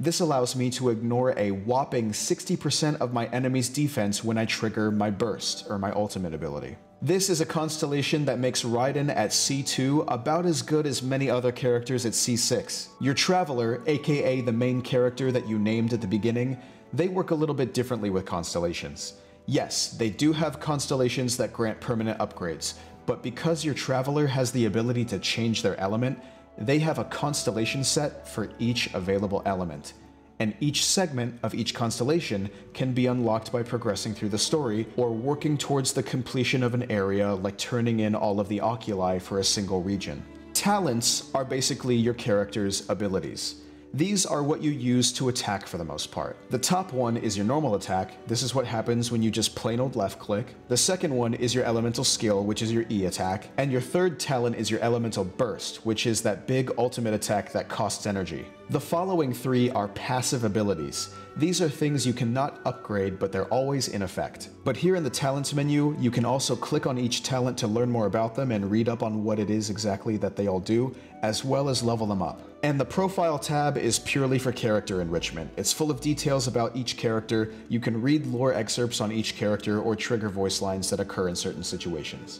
This allows me to ignore a whopping 60% of my enemy's defense when I trigger my burst, or my ultimate ability. This is a constellation that makes Raiden at C2 about as good as many other characters at C6. Your Traveler, aka the main character that you named at the beginning, they work a little bit differently with constellations. Yes, they do have constellations that grant permanent upgrades, but because your Traveler has the ability to change their element, they have a constellation set for each available element, and each segment of each constellation can be unlocked by progressing through the story or working towards the completion of an area, like turning in all of the oculi for a single region. Talents are basically your character's abilities. These are what you use to attack for the most part. The top one is your normal attack. This is what happens when you just plain old left click. The second one is your elemental skill, which is your E attack. And your third talent is your elemental burst, which is that big ultimate attack that costs energy. The following three are passive abilities. These are things you cannot upgrade, but they're always in effect. But here in the talents menu, you can also click on each talent to learn more about them and read up on what it is exactly that they all do, as well as level them up. And the profile tab is purely for character enrichment. It's full of details about each character. You can read lore excerpts on each character or trigger voice lines that occur in certain situations.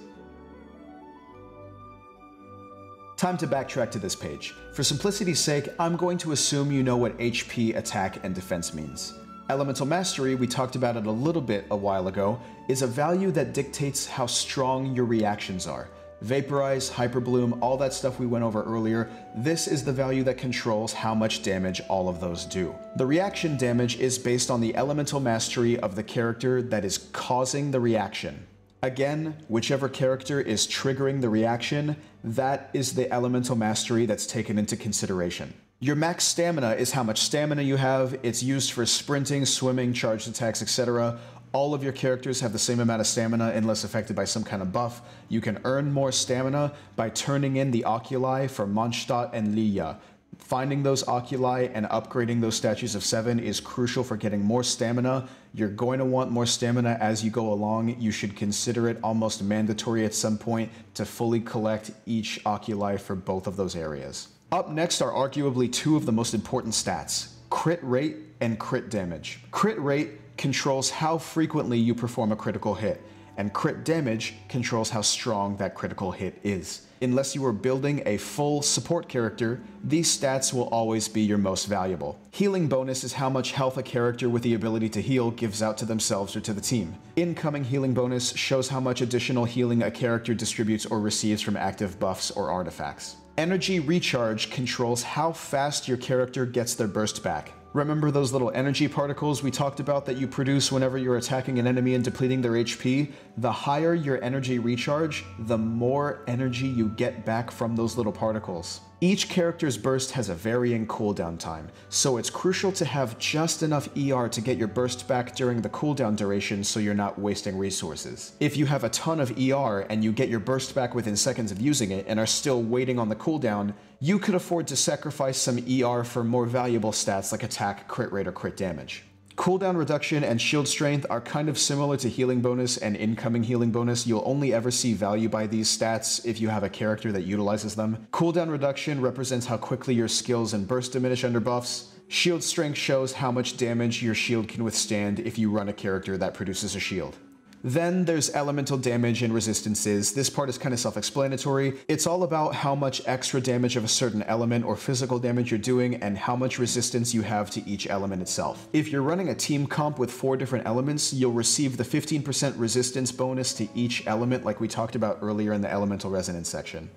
Time to backtrack to this page. For simplicity's sake, I'm going to assume you know what HP, attack, and defense means. Elemental Mastery, we talked about it a little bit a while ago, is a value that dictates how strong your reactions are. Vaporize, Hyperbloom, all that stuff we went over earlier, this is the value that controls how much damage all of those do. The reaction damage is based on the elemental mastery of the character that is causing the reaction. Again, whichever character is triggering the reaction, that is the elemental mastery that's taken into consideration. Your max stamina is how much stamina you have. It's used for sprinting, swimming, charged attacks, etc. All of your characters have the same amount of stamina unless affected by some kind of buff. You can earn more stamina by turning in the oculi for Mondstadt and Liya. Finding those oculi and upgrading those statues of 7 is crucial for getting more stamina. You're going to want more stamina as you go along. You should consider it almost mandatory at some point to fully collect each oculi for both of those areas. Up next are arguably two of the most important stats: crit rate and crit damage. Crit rate controls how frequently you perform a critical hit, and crit damage controls how strong that critical hit is. Unless you are building a full support character, these stats will always be your most valuable. Healing bonus is how much health a character with the ability to heal gives out to themselves or to the team. Incoming healing bonus shows how much additional healing a character distributes or receives from active buffs or artifacts. Energy recharge controls how fast your character gets their burst back. Remember those little energy particles we talked about that you produce whenever you're attacking an enemy and depleting their HP? The higher your energy recharge, the more energy you get back from those little particles. Each character's burst has a varying cooldown time, so it's crucial to have just enough ER to get your burst back during the cooldown duration so you're not wasting resources. If you have a ton of ER and you get your burst back within seconds of using it and are still waiting on the cooldown, you could afford to sacrifice some ER for more valuable stats like attack, crit rate, or crit damage. Cooldown reduction and shield strength are kind of similar to healing bonus and incoming healing bonus. You'll only ever see value by these stats if you have a character that utilizes them. Cooldown reduction represents how quickly your skills and burst diminish under buffs. Shield strength shows how much damage your shield can withstand if you run a character that produces a shield. Then there's elemental damage and resistances. This part is kind of self-explanatory. It's all about how much extra damage of a certain element or physical damage you're doing and how much resistance you have to each element itself. If you're running a team comp with 4 different elements, you'll receive the 15% resistance bonus to each element like we talked about earlier in the elemental resonance section.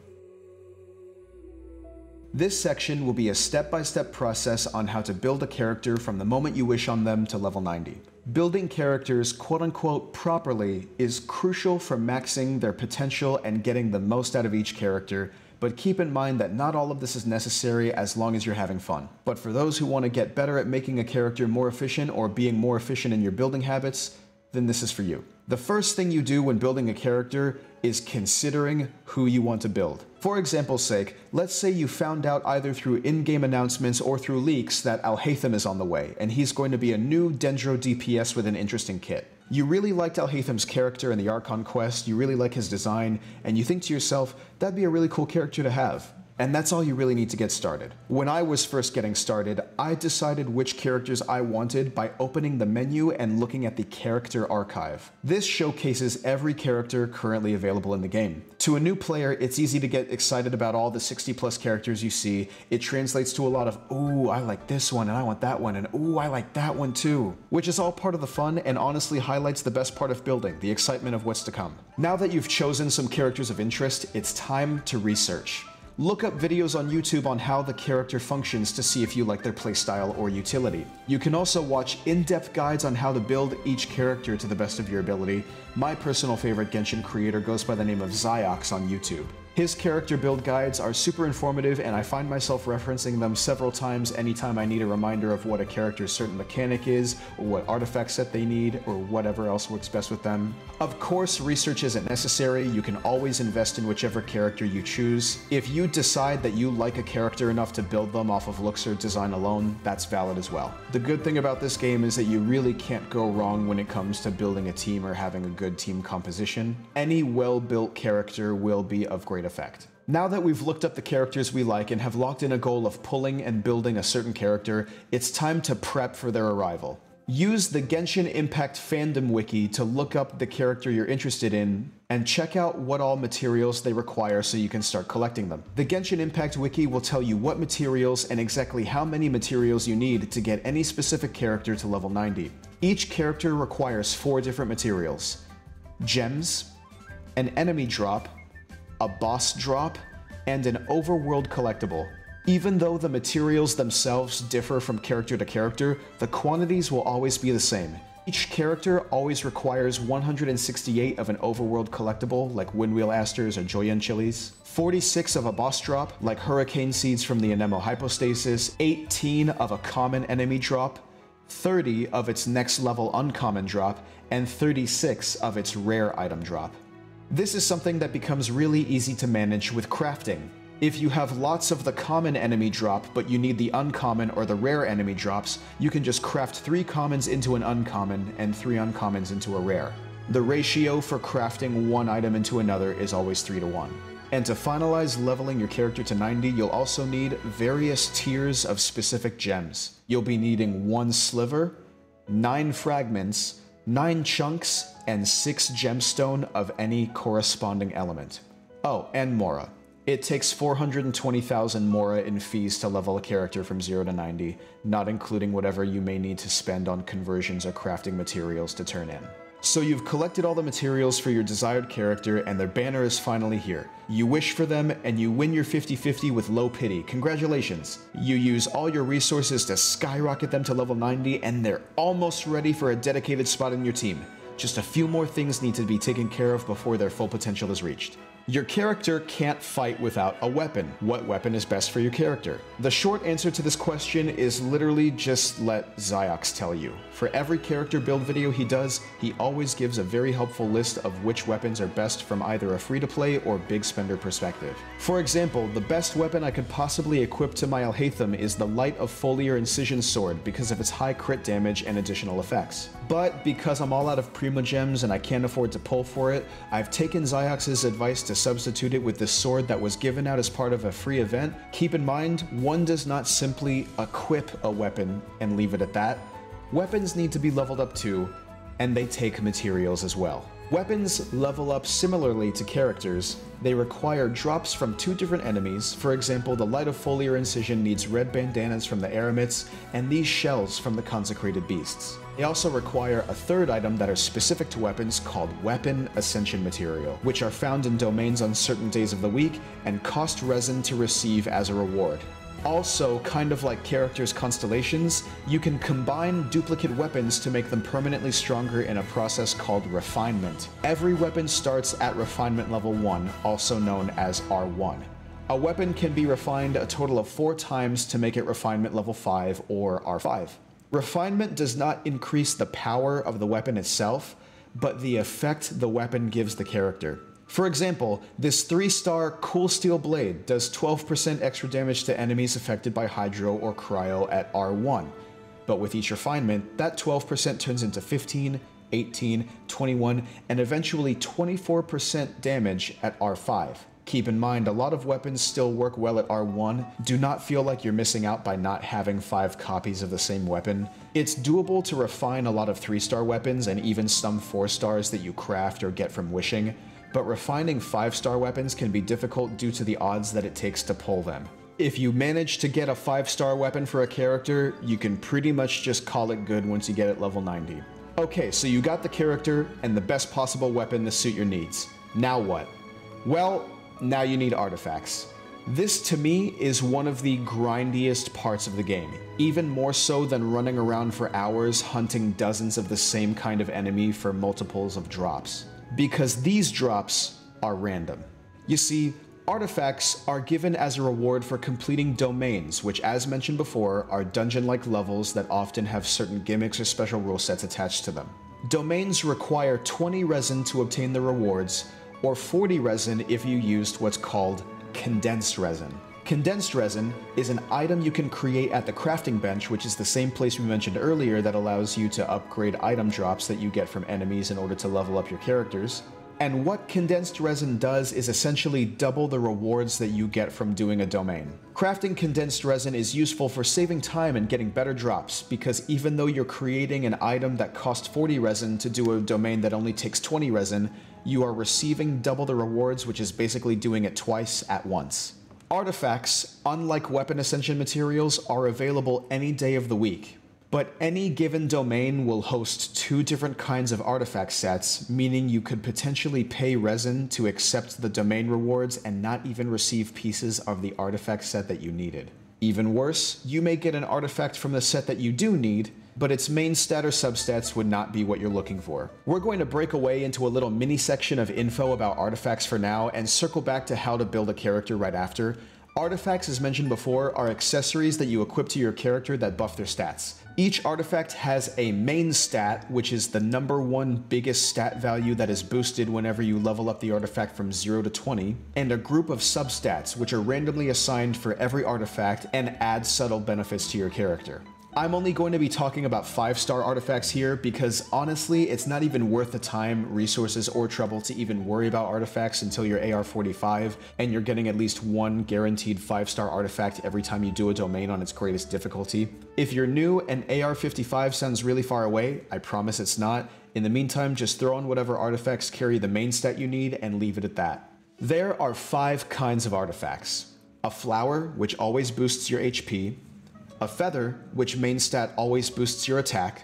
This section will be a step-by-step process on how to build a character from the moment you wish on them to level 90. Building characters quote-unquote properly is crucial for maxing their potential and getting the most out of each character, but keep in mind that not all of this is necessary as long as you're having fun. But for those who want to get better at making a character more efficient or being more efficient in your building habits, then this is for you. The first thing you do when building a character is considering who you want to build. For example's sake, let's say you found out either through in-game announcements or through leaks that Alhaitham is on the way, and he's going to be a new Dendro DPS with an interesting kit. You really liked Alhaitham's character in the Archon quest, you really like his design, and you think to yourself, that'd be a really cool character to have. And that's all you really need to get started. When I was first getting started, I decided which characters I wanted by opening the menu and looking at the character archive. This showcases every character currently available in the game. To a new player, it's easy to get excited about all the 60+ characters you see. It translates to a lot of, ooh, I like this one and I want that one, and ooh, I like that one too. Which is all part of the fun and honestly highlights the best part of building, the excitement of what's to come. Now that you've chosen some characters of interest, it's time to research. Look up videos on YouTube on how the character functions to see if you like their playstyle or utility. You can also watch in-depth guides on how to build each character to the best of your ability. My personal favorite Genshin creator goes by the name of Ziox on YouTube. His character build guides are super informative, and I find myself referencing them several times anytime I need a reminder of what a character's certain mechanic is, or what artifact set they need, or whatever else works best with them. Of course, research isn't necessary. You can always invest in whichever character you choose. If you decide that you like a character enough to build them off of looks or design alone, that's valid as well. The good thing about this game is that you really can't go wrong when it comes to building a team or having a good team composition. Any well-built character will be of great effect. Now that we've looked up the characters we like and have locked in a goal of pulling and building a certain character, it's time to prep for their arrival. Use the Genshin Impact fandom wiki to look up the character you're interested in and check out what all materials they require so you can start collecting them. The Genshin Impact wiki will tell you what materials and exactly how many materials you need to get any specific character to level 90. Each character requires 4 different materials: gems, an enemy drop, a boss drop, and an overworld collectible. Even though the materials themselves differ from character to character, the quantities will always be the same. Each character always requires 168 of an overworld collectible, like Windwheel Asters or Joyen Chilies, 46 of a boss drop, like Hurricane Seeds from the Anemo Hypostasis, 18 of a common enemy drop, 30 of its next level uncommon drop, and 36 of its rare item drop. This is something that becomes really easy to manage with crafting. If you have lots of the common enemy drop, but you need the uncommon or the rare enemy drops, you can just craft 3 commons into an uncommon and 3 uncommons into a rare. The ratio for crafting one item into another is always 3 to 1. And to finalize leveling your character to 90, you'll also need various tiers of specific gems. You'll be needing 1 sliver, 9 fragments, 9 chunks, and 6 gemstone of any corresponding element. Oh, and Mora. It takes 420,000 Mora in fees to level a character from 0 to 90, not including whatever you may need to spend on conversions or crafting materials to turn in. So you've collected all the materials for your desired character and their banner is finally here. You wish for them and you win your 50-50 with low pity. Congratulations! You use all your resources to skyrocket them to level 90 and they're almost ready for a dedicated spot in your team. Just a few more things need to be taken care of before their full potential is reached. Your character can't fight without a weapon. What weapon is best for your character? The short answer to this question is literally just let Xiox tell you. For every character build video he does, he always gives a very helpful list of which weapons are best from either a free-to-play or big spender perspective. For example, the best weapon I could possibly equip to my Alhaitham is the Light of Foliar Incision Sword because of its high crit damage and additional effects. But because I'm all out of Primogems and I can't afford to pull for it, I've taken Xiox's advice to substitute it with this sword that was given out as part of a free event. Keep in mind, one does not simply equip a weapon and leave it at that. Weapons need to be leveled up too, and they take materials as well. Weapons level up similarly to characters. They require drops from 2 different enemies. For example, the Light of Foliar Incision needs red bandanas from the Eremites, and these shells from the Consecrated Beasts. They also require a 3rd item that are specific to weapons called Weapon Ascension Material, which are found in domains on certain days of the week and cost resin to receive as a reward. Also, kind of like characters' constellations, you can combine duplicate weapons to make them permanently stronger in a process called refinement. Every weapon starts at refinement level 1, also known as R1. A weapon can be refined a total of 4 times to make it refinement level 5 or R5. Refinement does not increase the power of the weapon itself, but the effect the weapon gives the character. For example, this 3-star Cool Steel Blade does 12% extra damage to enemies affected by Hydro or Cryo at R1. But with each refinement, that 12% turns into 15, 18, 21, and eventually 24% damage at R5. Keep in mind, a lot of weapons still work well at R1. Do not feel like you're missing out by not having 5 copies of the same weapon. It's doable to refine a lot of 3-star weapons and even some 4-stars that you craft or get from wishing, but refining 5-star weapons can be difficult due to the odds that it takes to pull them. If you manage to get a 5-star weapon for a character, you can pretty much just call it good once you get it level 90. Okay, so you got the character and the best possible weapon to suit your needs. Now what? Well, now you need artifacts. This to me is one of the grindiest parts of the game, even more so than running around for hours hunting dozens of the same kind of enemy for multiples of drops. Because these drops are random. You see, artifacts are given as a reward for completing domains, which as mentioned before, are dungeon-like levels that often have certain gimmicks or special rule sets attached to them. Domains require 20 resin to obtain the rewards, or 40 resin if you used what's called condensed resin. Condensed resin is an item you can create at the crafting bench, which is the same place we mentioned earlier that allows you to upgrade item drops that you get from enemies in order to level up your characters. And what condensed resin does is essentially double the rewards that you get from doing a domain. Crafting condensed resin is useful for saving time and getting better drops, because even though you're creating an item that costs 40 resin to do a domain that only takes 20 resin, you are receiving double the rewards, which is basically doing it twice at once. Artifacts, unlike weapon ascension materials, are available any day of the week. But any given domain will host 2 different kinds of artifact sets, meaning you could potentially pay resin to accept the domain rewards and not even receive pieces of the artifact set that you needed. Even worse, you may get an artifact from the set that you do need, but its main stat or substats would not be what you're looking for. We're going to break away into a little mini section of info about artifacts for now and circle back to how to build a character right after. Artifacts, as mentioned before, are accessories that you equip to your character that buff their stats. Each artifact has a main stat, which is the #1 biggest stat value that is boosted whenever you level up the artifact from 0 to 20, and a group of substats, which are randomly assigned for every artifact and add subtle benefits to your character. I'm only going to be talking about 5-star artifacts here because honestly, it's not even worth the time, resources, or trouble to even worry about artifacts until you're AR 45 and you're getting at least one guaranteed 5-star artifact every time you do a domain on its greatest difficulty. If you're new and AR 55 sounds really far away, I promise it's not. In the meantime, just throw on whatever artifacts carry the main stat you need and leave it at that. There are 5 kinds of artifacts. A flower, which always boosts your HP. A feather, which main stat always boosts your attack.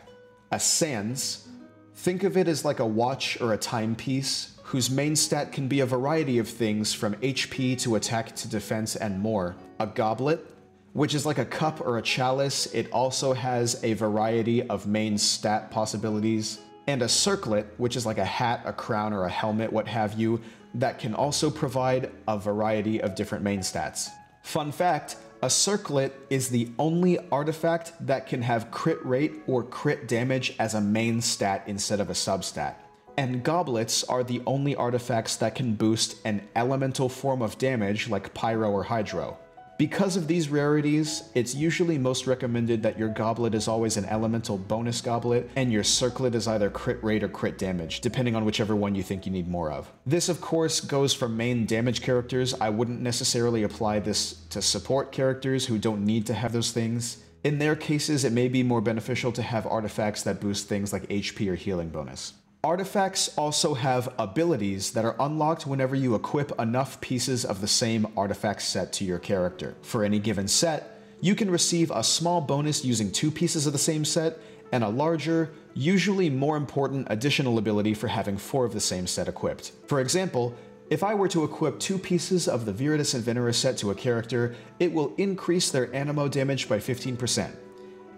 A sans, think of it as like a watch or a timepiece, whose main stat can be a variety of things from HP to attack to defense and more. A goblet, which is like a cup or a chalice, it also has a variety of main stat possibilities. And a circlet, which is like a hat, a crown, or a helmet, what have you, that can also provide a variety of different main stats. Fun fact, a circlet is the only artifact that can have crit rate or crit damage as a main stat instead of a substat. And goblets are the only artifacts that can boost an elemental form of damage like pyro or hydro. Because of these rarities, it's usually most recommended that your goblet is always an elemental bonus goblet, and your circlet is either crit rate or crit damage, depending on whichever one you think you need more of. This, of course, goes for main damage characters. I wouldn't necessarily apply this to support characters who don't need to have those things. In their cases, it may be more beneficial to have artifacts that boost things like HP or healing bonus. Artifacts also have abilities that are unlocked whenever you equip enough pieces of the same artifact set to your character. For any given set, you can receive a small bonus using 2 pieces of the same set, and a larger, usually more important additional ability for having 4 of the same set equipped. For example, if I were to equip 2 pieces of the Viridis and Veneris set to a character, it will increase their animo damage by 15%.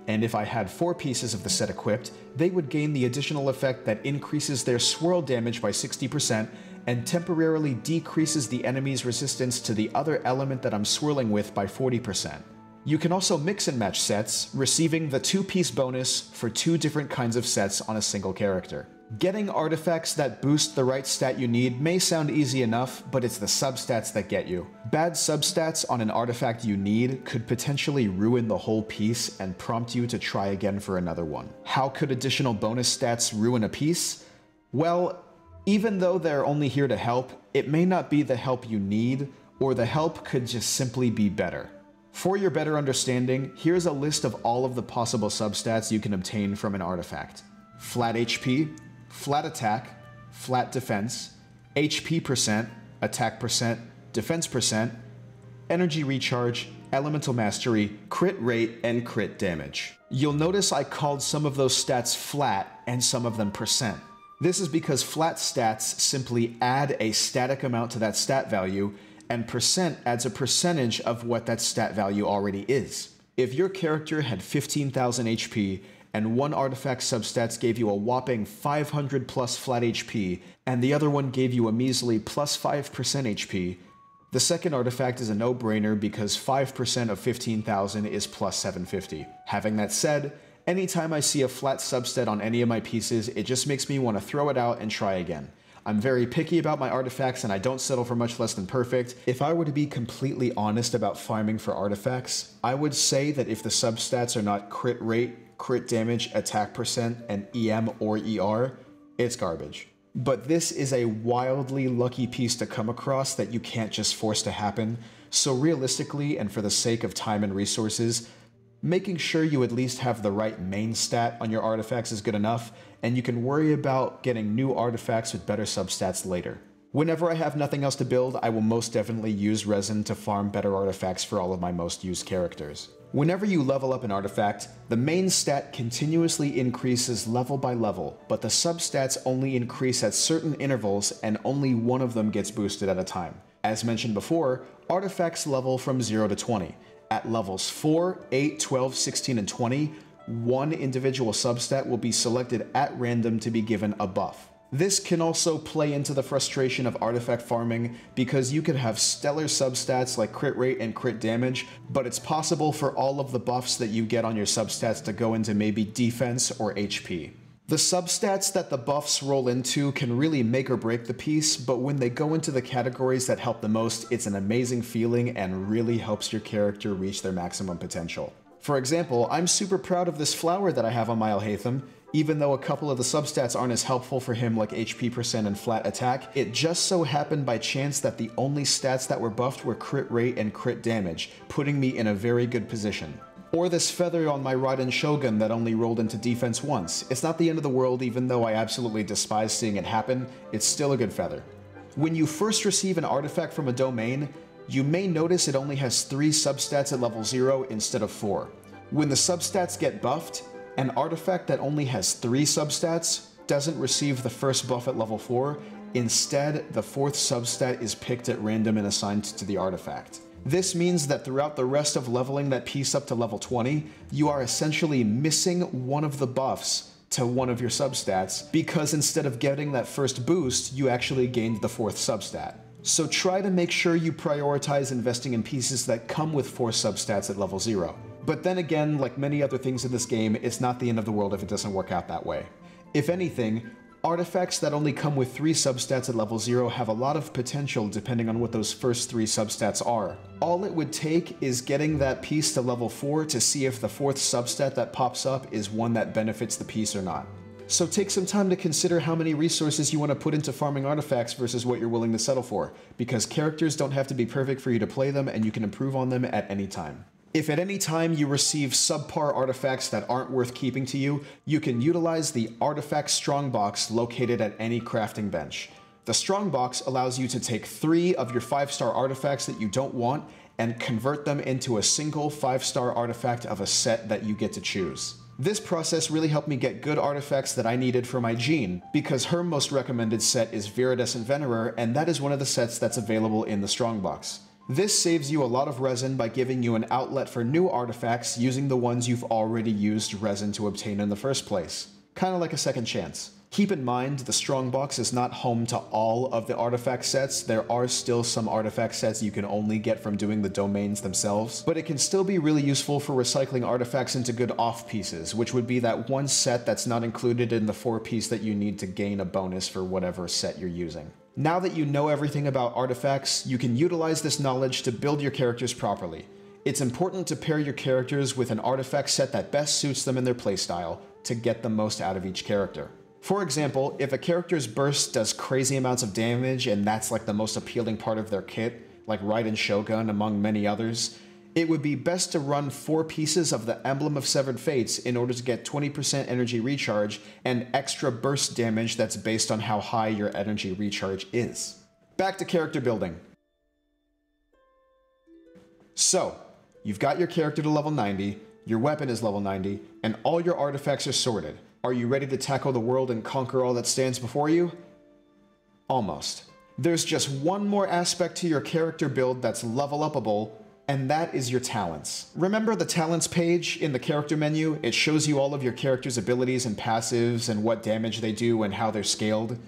And if I had 4 pieces of the set equipped, they would gain the additional effect that increases their swirl damage by 60% and temporarily decreases the enemy's resistance to the other element that I'm swirling with by 40%. You can also mix and match sets, receiving the 2-piece bonus for 2 different kinds of sets on a single character. Getting artifacts that boost the right stat you need may sound easy enough, but it's the substats that get you. Bad substats on an artifact you need could potentially ruin the whole piece and prompt you to try again for another one. How could additional bonus stats ruin a piece? Well, even though they're only here to help, it may not be the help you need, or the help could just simply be better. For your better understanding, here's a list of all of the possible substats you can obtain from an artifact. Flat HP, flat attack, flat defense, HP percent, attack percent, defense percent, energy recharge, elemental mastery, crit rate, and crit damage. You'll notice I called some of those stats flat and some of them percent. This is because flat stats simply add a static amount to that stat value, and percent adds a percentage of what that stat value already is. If your character had 15,000 HP, and one artifact substats gave you a whopping 500 plus flat HP, and the other one gave you a measly plus 5% HP, the second artifact is a no-brainer because 5% of 15,000 is plus 750. Having that said, anytime I see a flat substat on any of my pieces, it just makes me want to throw it out and try again. I'm very picky about my artifacts and I don't settle for much less than perfect. If I were to be completely honest about farming for artifacts, I would say that if the substats are not crit rate, crit damage, attack percent, and EM or ER, it's garbage. But this is a wildly lucky piece to come across that you can't just force to happen, so realistically and for the sake of time and resources, making sure you at least have the right main stat on your artifacts is good enough, and you can worry about getting new artifacts with better substats later. Whenever I have nothing else to build, I will most definitely use resin to farm better artifacts for all of my most used characters. Whenever you level up an artifact, the main stat continuously increases level by level, but the substats only increase at certain intervals and only one of them gets boosted at a time. As mentioned before, artifacts level from 0 to 20. At levels 4, 8, 12, 16, and 20, one individual substat will be selected at random to be given a buff. This can also play into the frustration of artifact farming because you could have stellar substats like crit rate and crit damage, but it's possible for all of the buffs that you get on your substats to go into maybe defense or HP. The substats that the buffs roll into can really make or break the piece, but when they go into the categories that help the most, it's an amazing feeling and really helps your character reach their maximum potential. For example, I'm super proud of this flower that I have on my Alhaitham. Even though a couple of the substats aren't as helpful for him like HP percent and flat attack, it just so happened by chance that the only stats that were buffed were crit rate and crit damage, putting me in a very good position. Or this feather on my Raiden Shogun that only rolled into defense once. It's not the end of the world, even though I absolutely despise seeing it happen, it's still a good feather. When you first receive an artifact from a domain, you may notice it only has 3 substats at level 0 instead of 4. When the substats get buffed, an artifact that only has 3 substats doesn't receive the first buff at level 4, instead the 4th substat is picked at random and assigned to the artifact. This means that throughout the rest of leveling that piece up to level 20, you are essentially missing one of the buffs to one of your substats because instead of getting that first boost, you actually gained the 4th substat. So try to make sure you prioritize investing in pieces that come with 4 substats at level 0. But then again, like many other things in this game, it's not the end of the world if it doesn't work out that way. If anything, artifacts that only come with 3 substats at level 0 have a lot of potential depending on what those first 3 substats are. All it would take is getting that piece to level 4 to see if the 4th substat that pops up is one that benefits the piece or not. So take some time to consider how many resources you want to put into farming artifacts versus what you're willing to settle for, because characters don't have to be perfect for you to play them and you can improve on them at any time. If at any time you receive subpar artifacts that aren't worth keeping to you, you can utilize the Artifact Strongbox located at any crafting bench. The Strongbox allows you to take 3 of your 5-star artifacts that you don't want and convert them into a single 5-star artifact of a set that you get to choose. This process really helped me get good artifacts that I needed for my Jean, because her most recommended set is Viridescent Venerer, and that is one of the sets that's available in the Strongbox. This saves you a lot of resin by giving you an outlet for new artifacts using the ones you've already used resin to obtain in the first place. Kinda like a second chance. Keep in mind, the Strongbox is not home to all of the artifact sets. There are still some artifact sets you can only get from doing the domains themselves, but it can still be really useful for recycling artifacts into good off pieces, which would be that one set that's not included in the 4-piece that you need to gain a bonus for whatever set you're using. Now that you know everything about artifacts, you can utilize this knowledge to build your characters properly. It's important to pair your characters with an artifact set that best suits them in their playstyle to get the most out of each character. For example, if a character's burst does crazy amounts of damage and that's like the most appealing part of their kit, like Raiden Shogun among many others, it would be best to run 4 pieces of the Emblem of Severed Fates in order to get 20% energy recharge and extra burst damage that's based on how high your energy recharge is. Back to character building. So, you've got your character to level 90, your weapon is level 90, and all your artifacts are sorted. Are you ready to tackle the world and conquer all that stands before you? Almost. There's just one more aspect to your character build that's level upable, and that is your talents. Remember the talents page in the character menu? It shows you all of your character's abilities and passives and what damage they do and how they're scaled.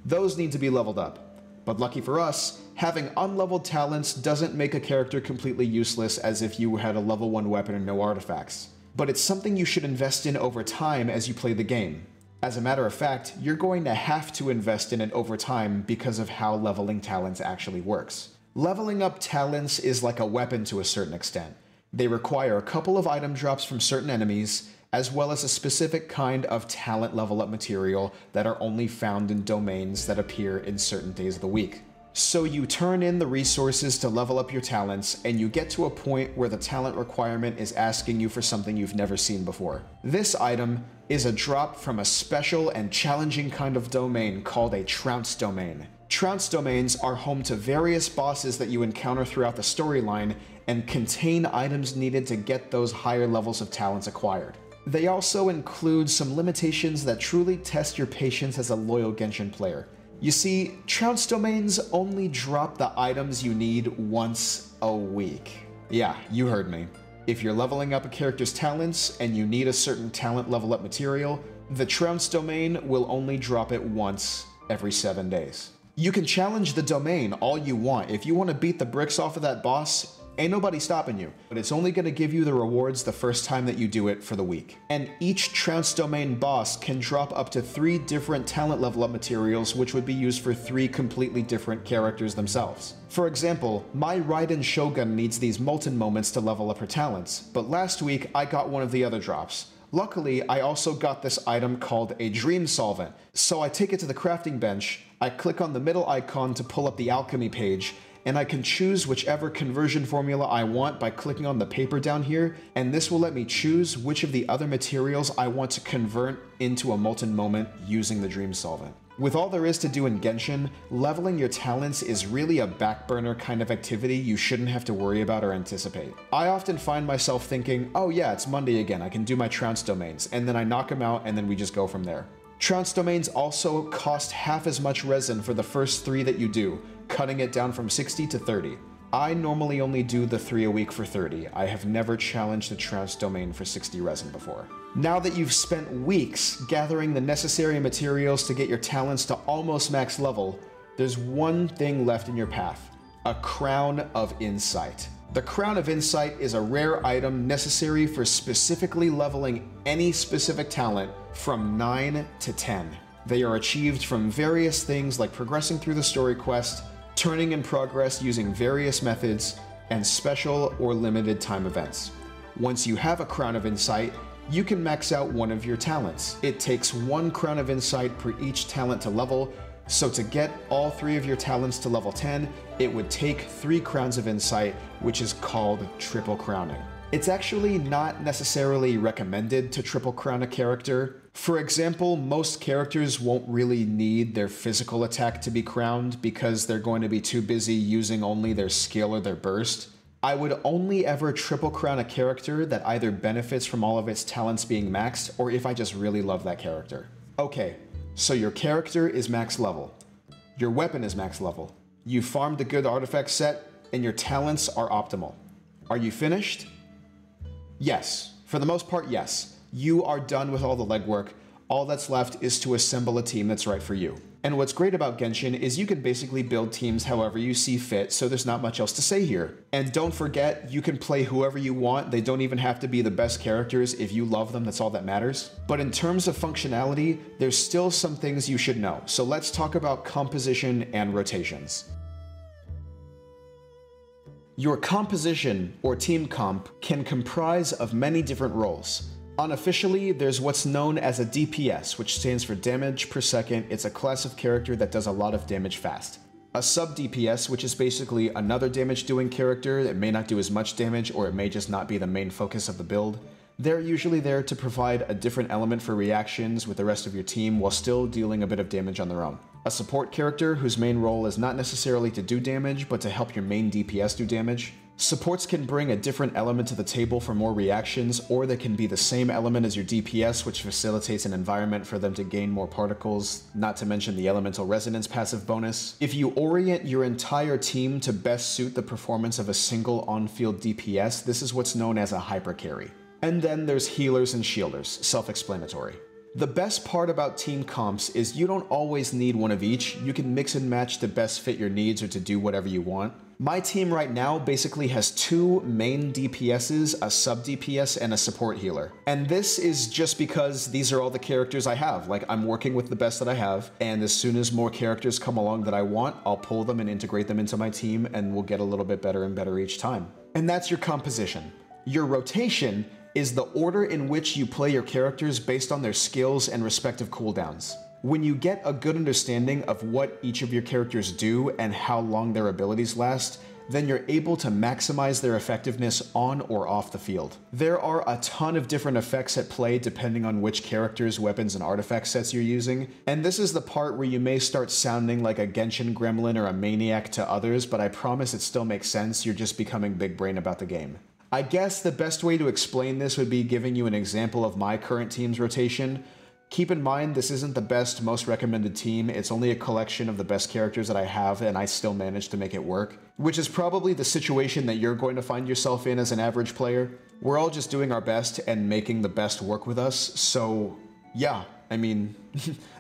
Those need to be leveled up. But lucky for us, having unleveled talents doesn't make a character completely useless as if you had a level 1 weapon and no artifacts. But it's something you should invest in over time as you play the game. As a matter of fact, you're going to have to invest in it over time because of how leveling talents actually works. Leveling up talents is like a weapon to a certain extent. They require a couple of item drops from certain enemies, as well as a specific kind of talent level up material that are only found in domains that appear in certain days of the week. So you turn in the resources to level up your talents, and you get to a point where the talent requirement is asking you for something you've never seen before. This item is a drop from a special and challenging kind of domain called a trounce domain. Trounce domains are home to various bosses that you encounter throughout the storyline and contain items needed to get those higher levels of talents acquired. They also include some limitations that truly test your patience as a loyal Genshin player. You see, trounce domains only drop the items you need once a week. Yeah, you heard me. If you're leveling up a character's talents and you need a certain talent level up material, the trounce domain will only drop it once every 7 days. You can challenge the domain all you want. If you want to beat the bricks off of that boss, ain't nobody stopping you, but it's only going to give you the rewards the first time that you do it for the week. And each Trounce domain boss can drop up to 3 different talent level up materials, which would be used for 3 completely different characters themselves. For example, my Raiden Shogun needs these molten moments to level up her talents, but last week I got one of the other drops. Luckily, I also got this item called a Dream Solvent, so I take it to the crafting bench, I click on the middle icon to pull up the alchemy page, and I can choose whichever conversion formula I want by clicking on the paper down here, and this will let me choose which of the other materials I want to convert into a molten moment using the Dream Solvent. With all there is to do in Genshin, leveling your talents is really a back burner kind of activity you shouldn't have to worry about or anticipate. I often find myself thinking, oh yeah, it's Monday again, I can do my Trounce domains, and then I knock them out and then we just go from there. Trounce domains also cost half as much resin for the first 3 that you do, cutting it down from 60 to 30. I normally only do the 3 a week for 30. I have never challenged the Trounce domain for 60 resin before. Now that you've spent weeks gathering the necessary materials to get your talents to almost max level, there's one thing left in your path: a Crown of Insight. The Crown of Insight is a rare item necessary for specifically leveling any specific talent from 9 to 10. They are achieved from various things like progressing through the story quest, turning in progress using various methods, and special or limited time events. Once you have a Crown of Insight, you can max out one of your talents. It takes 1 Crown of Insight per each talent to level, so to get all 3 of your talents to level 10, it would take 3 Crowns of Insight, which is called triple crowning. It's actually not necessarily recommended to triple crown a character. For example, most characters won't really need their physical attack to be crowned because they're going to be too busy using only their skill or their burst. I would only ever triple crown a character that either benefits from all of its talents being maxed, or if I just really love that character. Okay, so your character is max level. Your weapon is max level. You farmed a good artifact set, and your talents are optimal. Are you finished? Yes. For the most part, yes. You are done with all the legwork. All that's left is to assemble a team that's right for you. And what's great about Genshin is you can basically build teams however you see fit, so there's not much else to say here. And don't forget, you can play whoever you want. They don't even have to be the best characters. If you love them, that's all that matters. But in terms of functionality, there's still some things you should know. So let's talk about composition and rotations. Your composition, or team comp, can comprise of many different roles. Unofficially, there's what's known as a DPS, which stands for damage per second. It's a class of character that does a lot of damage fast. A sub-DPS, which is basically another damage-doing character that may not do as much damage, or it may just not be the main focus of the build. They're usually there to provide a different element for reactions with the rest of your team while still dealing a bit of damage on their own. A support character whose main role is not necessarily to do damage, but to help your main DPS do damage. Supports can bring a different element to the table for more reactions, or they can be the same element as your DPS, which facilitates an environment for them to gain more particles, not to mention the elemental resonance passive bonus. If you orient your entire team to best suit the performance of a single on-field DPS, this is what's known as a hyper carry. And then there's healers and shielders, self-explanatory. The best part about team comps is you don't always need one of each. You can mix and match to best fit your needs or to do whatever you want. My team right now basically has 2 main DPSs, a sub-DPS, and a support healer. And this is just because these are all the characters I have. Like, I'm working with the best that I have, and as soon as more characters come along that I want, I'll pull them and integrate them into my team, and we'll get a little bit better and better each time. And that's your composition. Your rotation is the order in which you play your characters based on their skills and respective cooldowns. When you get a good understanding of what each of your characters do and how long their abilities last, then you're able to maximize their effectiveness on or off the field. There are a ton of different effects at play depending on which characters, weapons, and artifact sets you're using, and this is the part where you may start sounding like a Genshin gremlin or a maniac to others, but I promise it still makes sense. You're just becoming big brain about the game. I guess the best way to explain this would be giving you an example of my current team's rotation. Keep in mind, this isn't the best, most recommended team. It's only a collection of the best characters that I have, and I still managed to make it work, which is probably the situation that you're going to find yourself in as an average player. We're all just doing our best and making the best work with us, so yeah. I mean,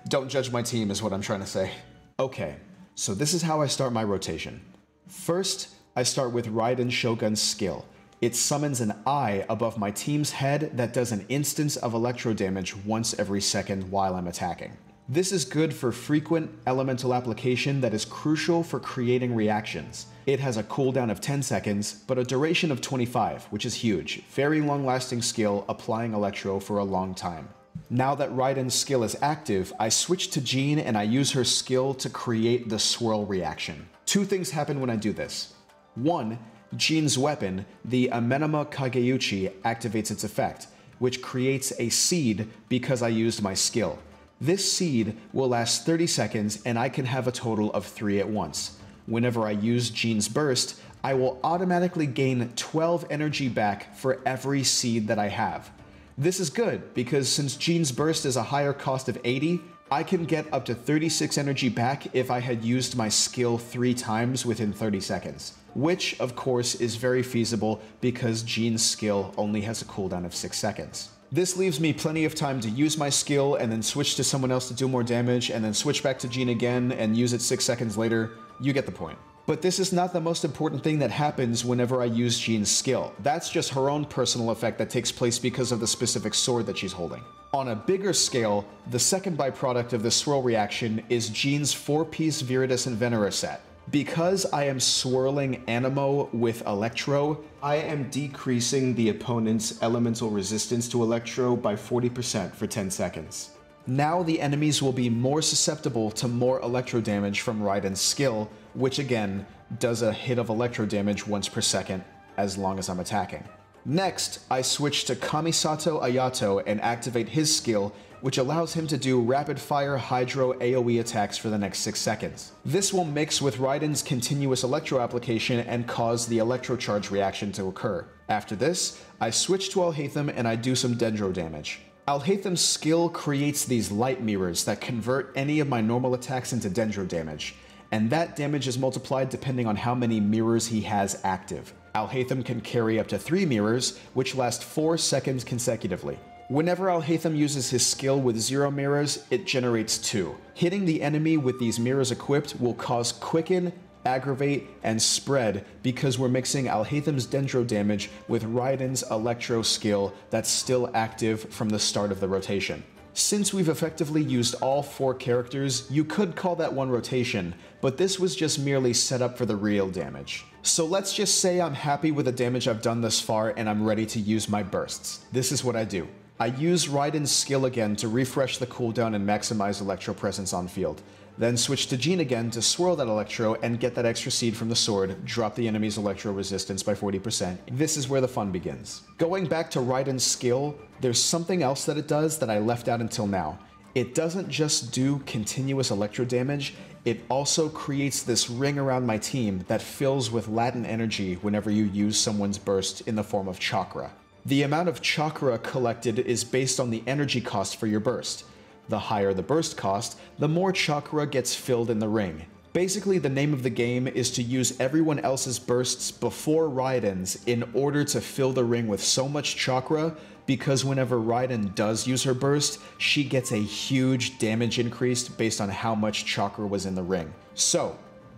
don't judge my team is what I'm trying to say. Okay, so this is how I start my rotation. First, I start with Raiden Shogun's skill. It summons an eye above my team's head that does an instance of electro damage once every second while I'm attacking. This is good for frequent elemental application that is crucial for creating reactions. It has a cooldown of 10 seconds, but a duration of 25, which is huge. Very long-lasting skill, applying electro for a long time. Now that Raiden's skill is active, I switch to Jean and I use her skill to create the swirl reaction. Two things happen when I do this. One, Jean's weapon, the Amenema Kageuchi, activates its effect, which creates a seed because I used my skill. This seed will last 30 seconds and I can have a total of 3 at once. Whenever I use Jean's burst, I will automatically gain 12 energy back for every seed that I have. This is good because since Jean's burst is a higher cost of 80, I can get up to 36 energy back if I had used my skill 3 times within 30 seconds. Which, of course, is very feasible because Jean's skill only has a cooldown of 6 seconds. This leaves me plenty of time to use my skill and then switch to someone else to do more damage and then switch back to Jean again and use it 6 seconds later. You get the point. But this is not the most important thing that happens whenever I use Jean's skill. That's just her own personal effect that takes place because of the specific sword that she's holding. On a bigger scale, the second byproduct of the swirl reaction is Jean's 4-piece Viridescent Venera set. Because I am swirling Anemo with Electro, I am decreasing the opponent's elemental resistance to Electro by 40% for 10 seconds. Now the enemies will be more susceptible to more Electro damage from Raiden's skill, which again, does a hit of Electro damage once per second, as long as I'm attacking. Next, I switch to Kamisato Ayato and activate his skill, which allows him to do rapid-fire Hydro AoE attacks for the next 6 seconds. This will mix with Raiden's continuous Electro application and cause the Electro Charge reaction to occur. After this, I switch to Alhaitham and I do some Dendro damage. Alhaitham's skill creates these light mirrors that convert any of my normal attacks into Dendro damage, and that damage is multiplied depending on how many mirrors he has active. Alhaitham can carry up to 3 mirrors, which last 4 seconds consecutively. Whenever Alhaitham uses his skill with 0 mirrors, it generates 2. Hitting the enemy with these mirrors equipped will cause Quicken, Aggravate, and Spread because we're mixing Alhaitham's Dendro damage with Raiden's Electro skill that's still active from the start of the rotation. Since we've effectively used all 4 characters, you could call that one rotation, but this was just merely set up for the real damage. So let's just say I'm happy with the damage I've done thus far and I'm ready to use my bursts. This is what I do. I use Raiden's skill again to refresh the cooldown and maximize Electro presence on field. Then switch to Jean again to swirl that Electro and get that extra seed from the sword, drop the enemy's Electro resistance by 40%. This is where the fun begins. Going back to Raiden's skill, there's something else that it does that I left out until now. It doesn't just do continuous Electro damage, it also creates this ring around my team that fills with latent energy whenever you use someone's burst in the form of chakra. The amount of chakra collected is based on the energy cost for your burst. The higher the burst cost, the more chakra gets filled in the ring. Basically, the name of the game is to use everyone else's bursts before Raiden's in order to fill the ring with so much chakra, because whenever Raiden does use her burst, she gets a huge damage increase based on how much chakra was in the ring. So,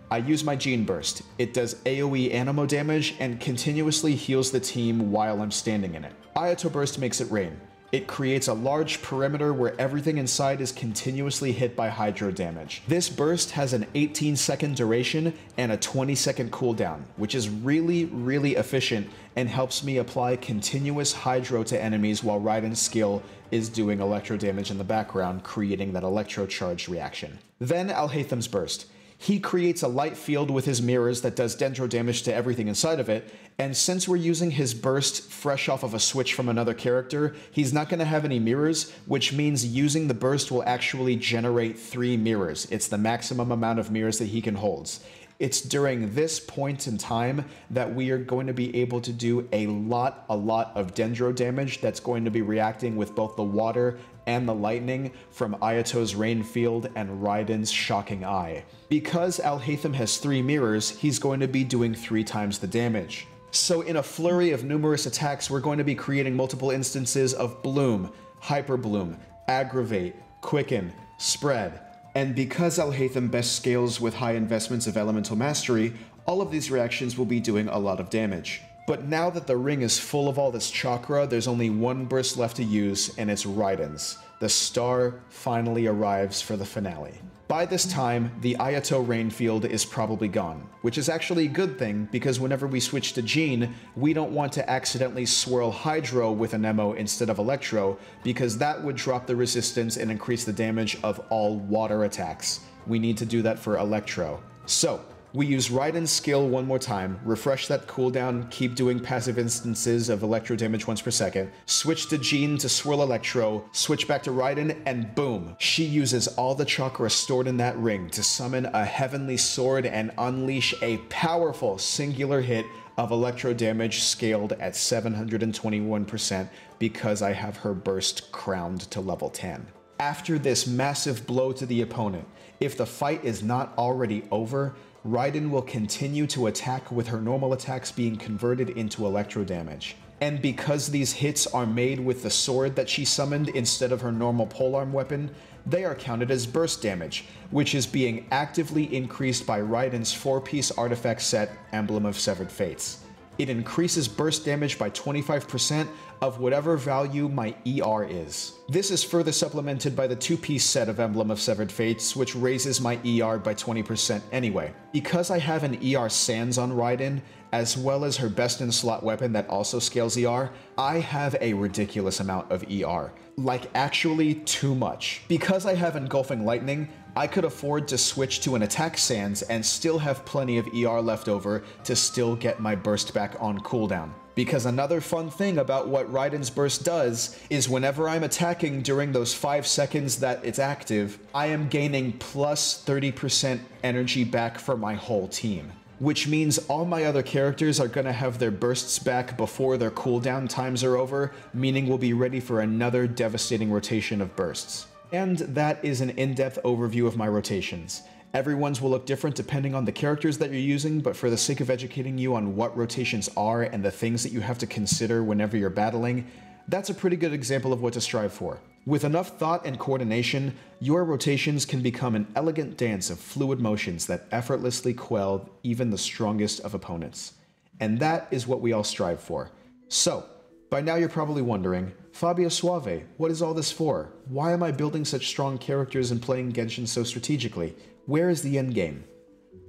I use my Jean burst. It does AoE Anemo damage and continuously heals the team while I'm standing in it. Ayato burst makes it rain. It creates a large perimeter where everything inside is continuously hit by Hydro damage. This burst has an 18-second duration and a 20-second cooldown, which is really efficient and helps me apply continuous Hydro to enemies while Raiden's skill is doing Electro damage in the background, creating that Electro Charge reaction. Then Alhaitham's burst. He creates a light field with his mirrors that does Dendro damage to everything inside of it, and since we're using his burst fresh off of a switch from another character, he's not going to have any mirrors, which means using the burst will actually generate 3 mirrors. It's the maximum amount of mirrors that he can hold. It's during this point in time that we are going to be able to do a lot of Dendro damage that's going to be reacting with both the water and the lightning from Ayato's Rain Field and Raiden's Shocking Eye. Because Alhaitham has 3 mirrors, he's going to be doing 3 times the damage. So in a flurry of numerous attacks, we're going to be creating multiple instances of Bloom, Hyper Bloom, Aggravate, quicken, spread. And because Alhaitham best scales with high investments of elemental mastery, all of these reactions will be doing a lot of damage. But now that the ring is full of all this chakra, there's only one burst left to use, and it's Raiden's. The star finally arrives for the finale. By this time, the Ayato rain field is probably gone, which is actually a good thing because whenever we switch to Jean, we don't want to accidentally swirl Hydro with an Nemo instead of Electro, because that would drop the resistance and increase the damage of all water attacks. We need to do that for Electro. So, we use Raiden's skill one more time, refresh that cooldown, keep doing passive instances of electro damage once per second, switch to Jean to swirl Electro, switch back to Raiden, and boom! She uses all the chakra stored in that ring to summon a heavenly sword and unleash a powerful singular hit of electro damage scaled at 721% because I have her burst crowned to level 10. After this massive blow to the opponent, if the fight is not already over, Raiden will continue to attack with her normal attacks being converted into electro damage. And because these hits are made with the sword that she summoned instead of her normal polearm weapon, they are counted as burst damage, which is being actively increased by Raiden's 4-piece artifact set, Emblem of Severed Fates. It increases burst damage by 25% of whatever value my ER is. This is further supplemented by the 2-piece set of Emblem of Severed Fates, which raises my ER by 20% anyway. Because I have an ER Sans on Raiden, as well as her best-in-slot weapon that also scales ER, I have a ridiculous amount of ER. Like, actually too much. Because I have Engulfing Lightning, I could afford to switch to an attack Sans and still have plenty of ER left over to still get my burst back on cooldown. Because another fun thing about what Raiden's burst does is whenever I'm attacking during those 5 seconds that it's active, I am gaining plus 30% energy back for my whole team. Which means all my other characters are gonna have their bursts back before their cooldown times are over, meaning we'll be ready for another devastating rotation of bursts. And that is an in-depth overview of my rotations. Everyone's will look different depending on the characters that you're using, but for the sake of educating you on what rotations are and the things that you have to consider whenever you're battling, that's a pretty good example of what to strive for. With enough thought and coordination, your rotations can become an elegant dance of fluid motions that effortlessly quell even the strongest of opponents. And that is what we all strive for. So, by now you're probably wondering, Fabio Suave, what is all this for? Why am I building such strong characters and playing Genshin so strategically? Where is the endgame?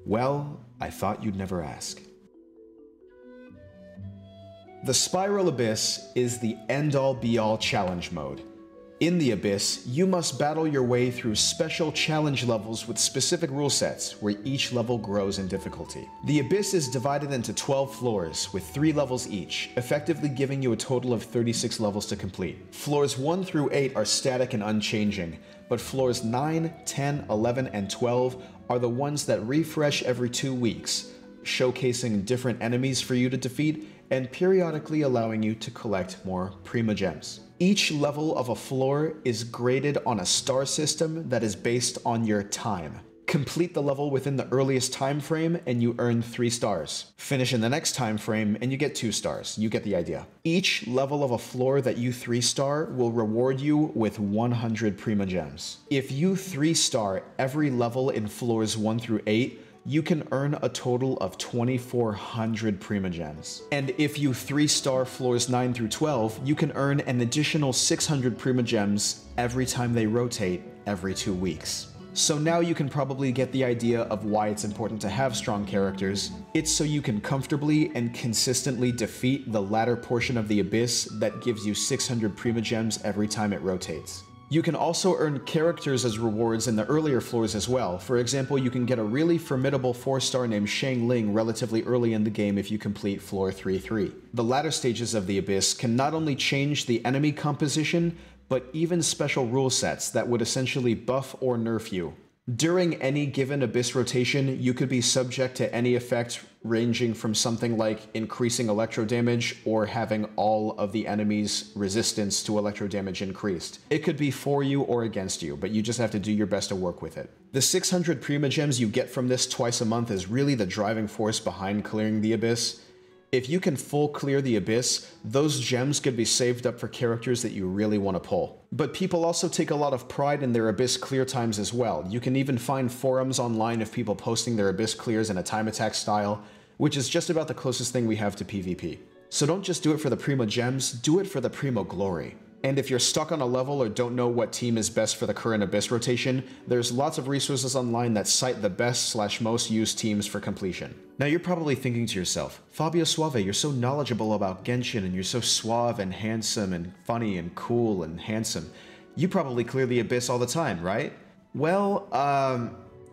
Well, I thought you'd never ask. The Spiral Abyss is the end-all be-all challenge mode. In the Abyss, you must battle your way through special challenge levels with specific rule sets, where each level grows in difficulty. The Abyss is divided into 12 floors, with 3 levels each, effectively giving you a total of 36 levels to complete. Floors 1 through 8 are static and unchanging, but floors 9, 10, 11, and 12 are the ones that refresh every 2 weeks, showcasing different enemies for you to defeat, and periodically allowing you to collect more Prima Gems. Each level of a floor is graded on a star system that is based on your time. Complete the level within the earliest time frame and you earn 3 stars. Finish in the next time frame and you get 2 stars. You get the idea. Each level of a floor that you 3-star will reward you with 100 Prima Gems. If you 3-star every level in floors 1 through 8, you can earn a total of 2,400 Prima Gems. And if you 3-star floors 9 through 12, you can earn an additional 600 Prima Gems every time they rotate every 2 weeks. So now you can probably get the idea of why it's important to have strong characters. It's so you can comfortably and consistently defeat the latter portion of the Abyss that gives you 600 Prima Gems every time it rotates. You can also earn characters as rewards in the earlier floors as well. For example, you can get a really formidable 4-star named Shang Ling relatively early in the game if you complete floor 3-3. The latter stages of the Abyss can not only change the enemy composition, but even special rule sets that would essentially buff or nerf you. During any given Abyss rotation, you could be subject to any effect ranging from something like increasing electro damage or having all of the enemy's resistance to electro damage increased. It could be for you or against you, but you just have to do your best to work with it. The 600 Prima Gems you get from this twice a month is really the driving force behind clearing the Abyss. If you can full clear the Abyss, those gems could be saved up for characters that you really want to pull. But people also take a lot of pride in their Abyss clear times as well. You can even find forums online of people posting their Abyss clears in a time attack style, which is just about the closest thing we have to PvP. So don't just do it for the Primo gems, do it for the Primo glory. And if you're stuck on a level or don't know what team is best for the current Abyss rotation, there's lots of resources online that cite the best/most used teams for completion. Now you're probably thinking to yourself, Fabio Suave, you're so knowledgeable about Genshin and you're so suave and handsome and funny and cool and handsome. You probably clear the Abyss all the time, right? Well,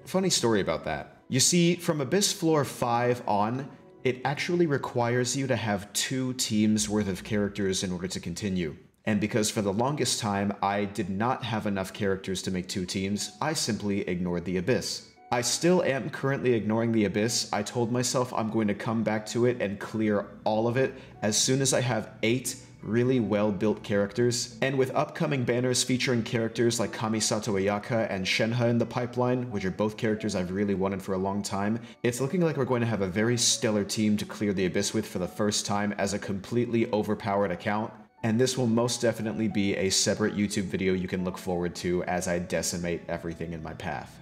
funny story about that. You see, from Abyss Floor 5 on, it actually requires you to have 2 teams worth of characters in order to continue. And because for the longest time I did not have enough characters to make 2 teams, I simply ignored the Abyss. I still am currently ignoring the Abyss. I told myself I'm going to come back to it and clear all of it as soon as I have 8 really well-built characters. And with upcoming banners featuring characters like Kamisato Ayaka and Shenhe in the pipeline, which are both characters I've really wanted for a long time, it's looking like we're going to have a very stellar team to clear the Abyss with for the first time as a completely overpowered account. And this will most definitely be a separate YouTube video you can look forward to as I decimate everything in my path.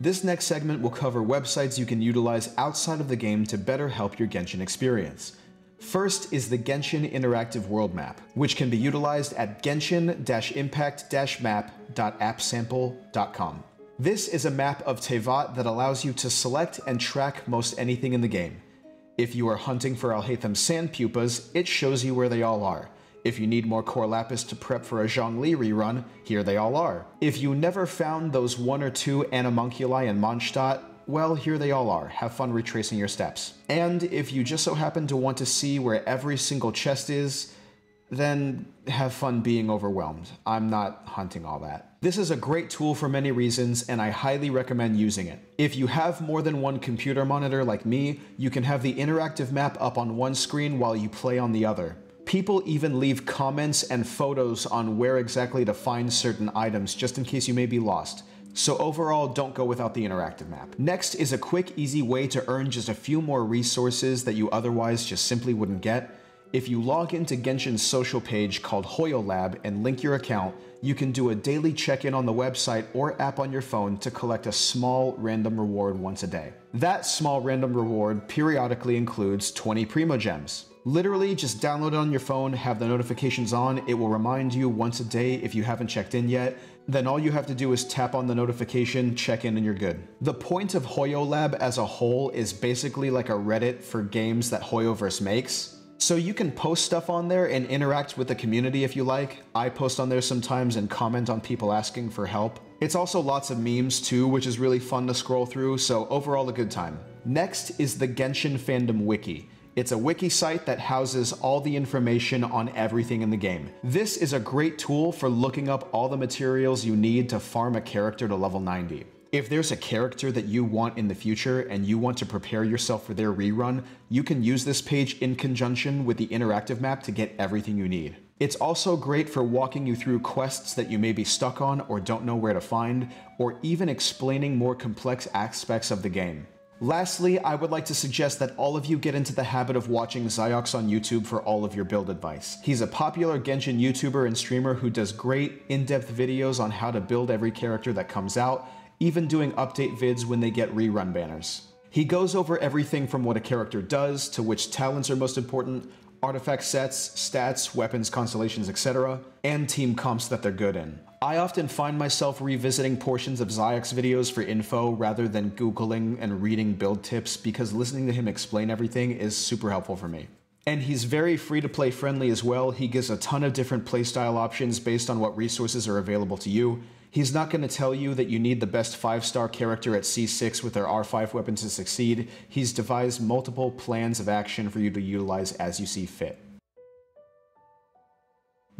This next segment will cover websites you can utilize outside of the game to better help your Genshin experience. First is the Genshin Interactive World Map, which can be utilized at genshin-impact-map.appsample.com. This is a map of Tevat that allows you to select and track most anything in the game. If you are hunting for Alhaitham's sand pupas, it shows you where they all are. If you need more core lapis to prep for a Zhongli rerun, here they all are. If you never found those 1 or 2 Animunculi in Mondstadt, well, here they all are. Have fun retracing your steps. And if you just so happen to want to see where every single chest is, then have fun being overwhelmed. I'm not hunting all that. This is a great tool for many reasons, and I highly recommend using it. If you have more than one computer monitor like me, you can have the interactive map up on one screen while you play on the other. People even leave comments and photos on where exactly to find certain items just in case you may be lost. So overall, don't go without the interactive map. Next is a quick, easy way to earn just a few more resources that you otherwise just simply wouldn't get. If you log into Genshin's social page called Hoyo Lab and link your account, you can do a daily check-in on the website or app on your phone to collect a small random reward once a day. That small random reward periodically includes 20 Primo Gems. Literally, just download it on your phone, have the notifications on, it will remind you once a day if you haven't checked in yet. Then all you have to do is tap on the notification, check in, and you're good. The point of Hoyo Lab as a whole is basically like a Reddit for games that Hoyoverse makes. So you can post stuff on there and interact with the community if you like. I post on there sometimes and comment on people asking for help. It's also lots of memes too, which is really fun to scroll through, so overall a good time. Next is the Genshin Fandom Wiki. It's a wiki site that houses all the information on everything in the game. This is a great tool for looking up all the materials you need to farm a character to level 90. If there's a character that you want in the future and you want to prepare yourself for their rerun, you can use this page in conjunction with the interactive map to get everything you need. It's also great for walking you through quests that you may be stuck on or don't know where to find, or even explaining more complex aspects of the game. Lastly, I would like to suggest that all of you get into the habit of watching Xiox on YouTube for all of your build advice. He's a popular Genshin YouTuber and streamer who does great in-depth videos on how to build every character that comes out, even doing update vids when they get rerun banners. He goes over everything from what a character does, to which talents are most important, artifact sets, stats, weapons, constellations, etc., and team comps that they're good in. I often find myself revisiting portions of Xiox videos for info rather than Googling and reading build tips because listening to him explain everything is super helpful for me. And he's very free-to-play friendly as well. He gives a ton of different playstyle options based on what resources are available to you. He's not going to tell you that you need the best 5-star character at C6 with their R5 weapon to succeed. He's devised multiple plans of action for you to utilize as you see fit.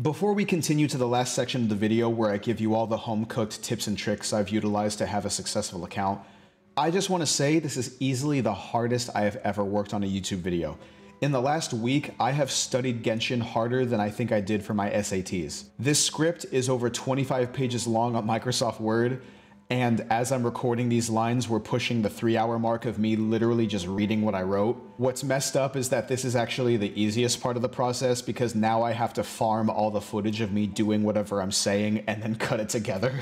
Before we continue to the last section of the video where I give you all the home-cooked tips and tricks I've utilized to have a successful account, I just want to say this is easily the hardest I have ever worked on a YouTube video. In the last week, I have studied Genshin harder than I think I did for my SATs. This script is over 25 pages long on Microsoft Word, And as I'm recording these lines, we're pushing the 3-hour mark of me literally just reading what I wrote. What's messed up is that this is actually the easiest part of the process because now I have to farm all the footage of me doing whatever I'm saying and then cut it together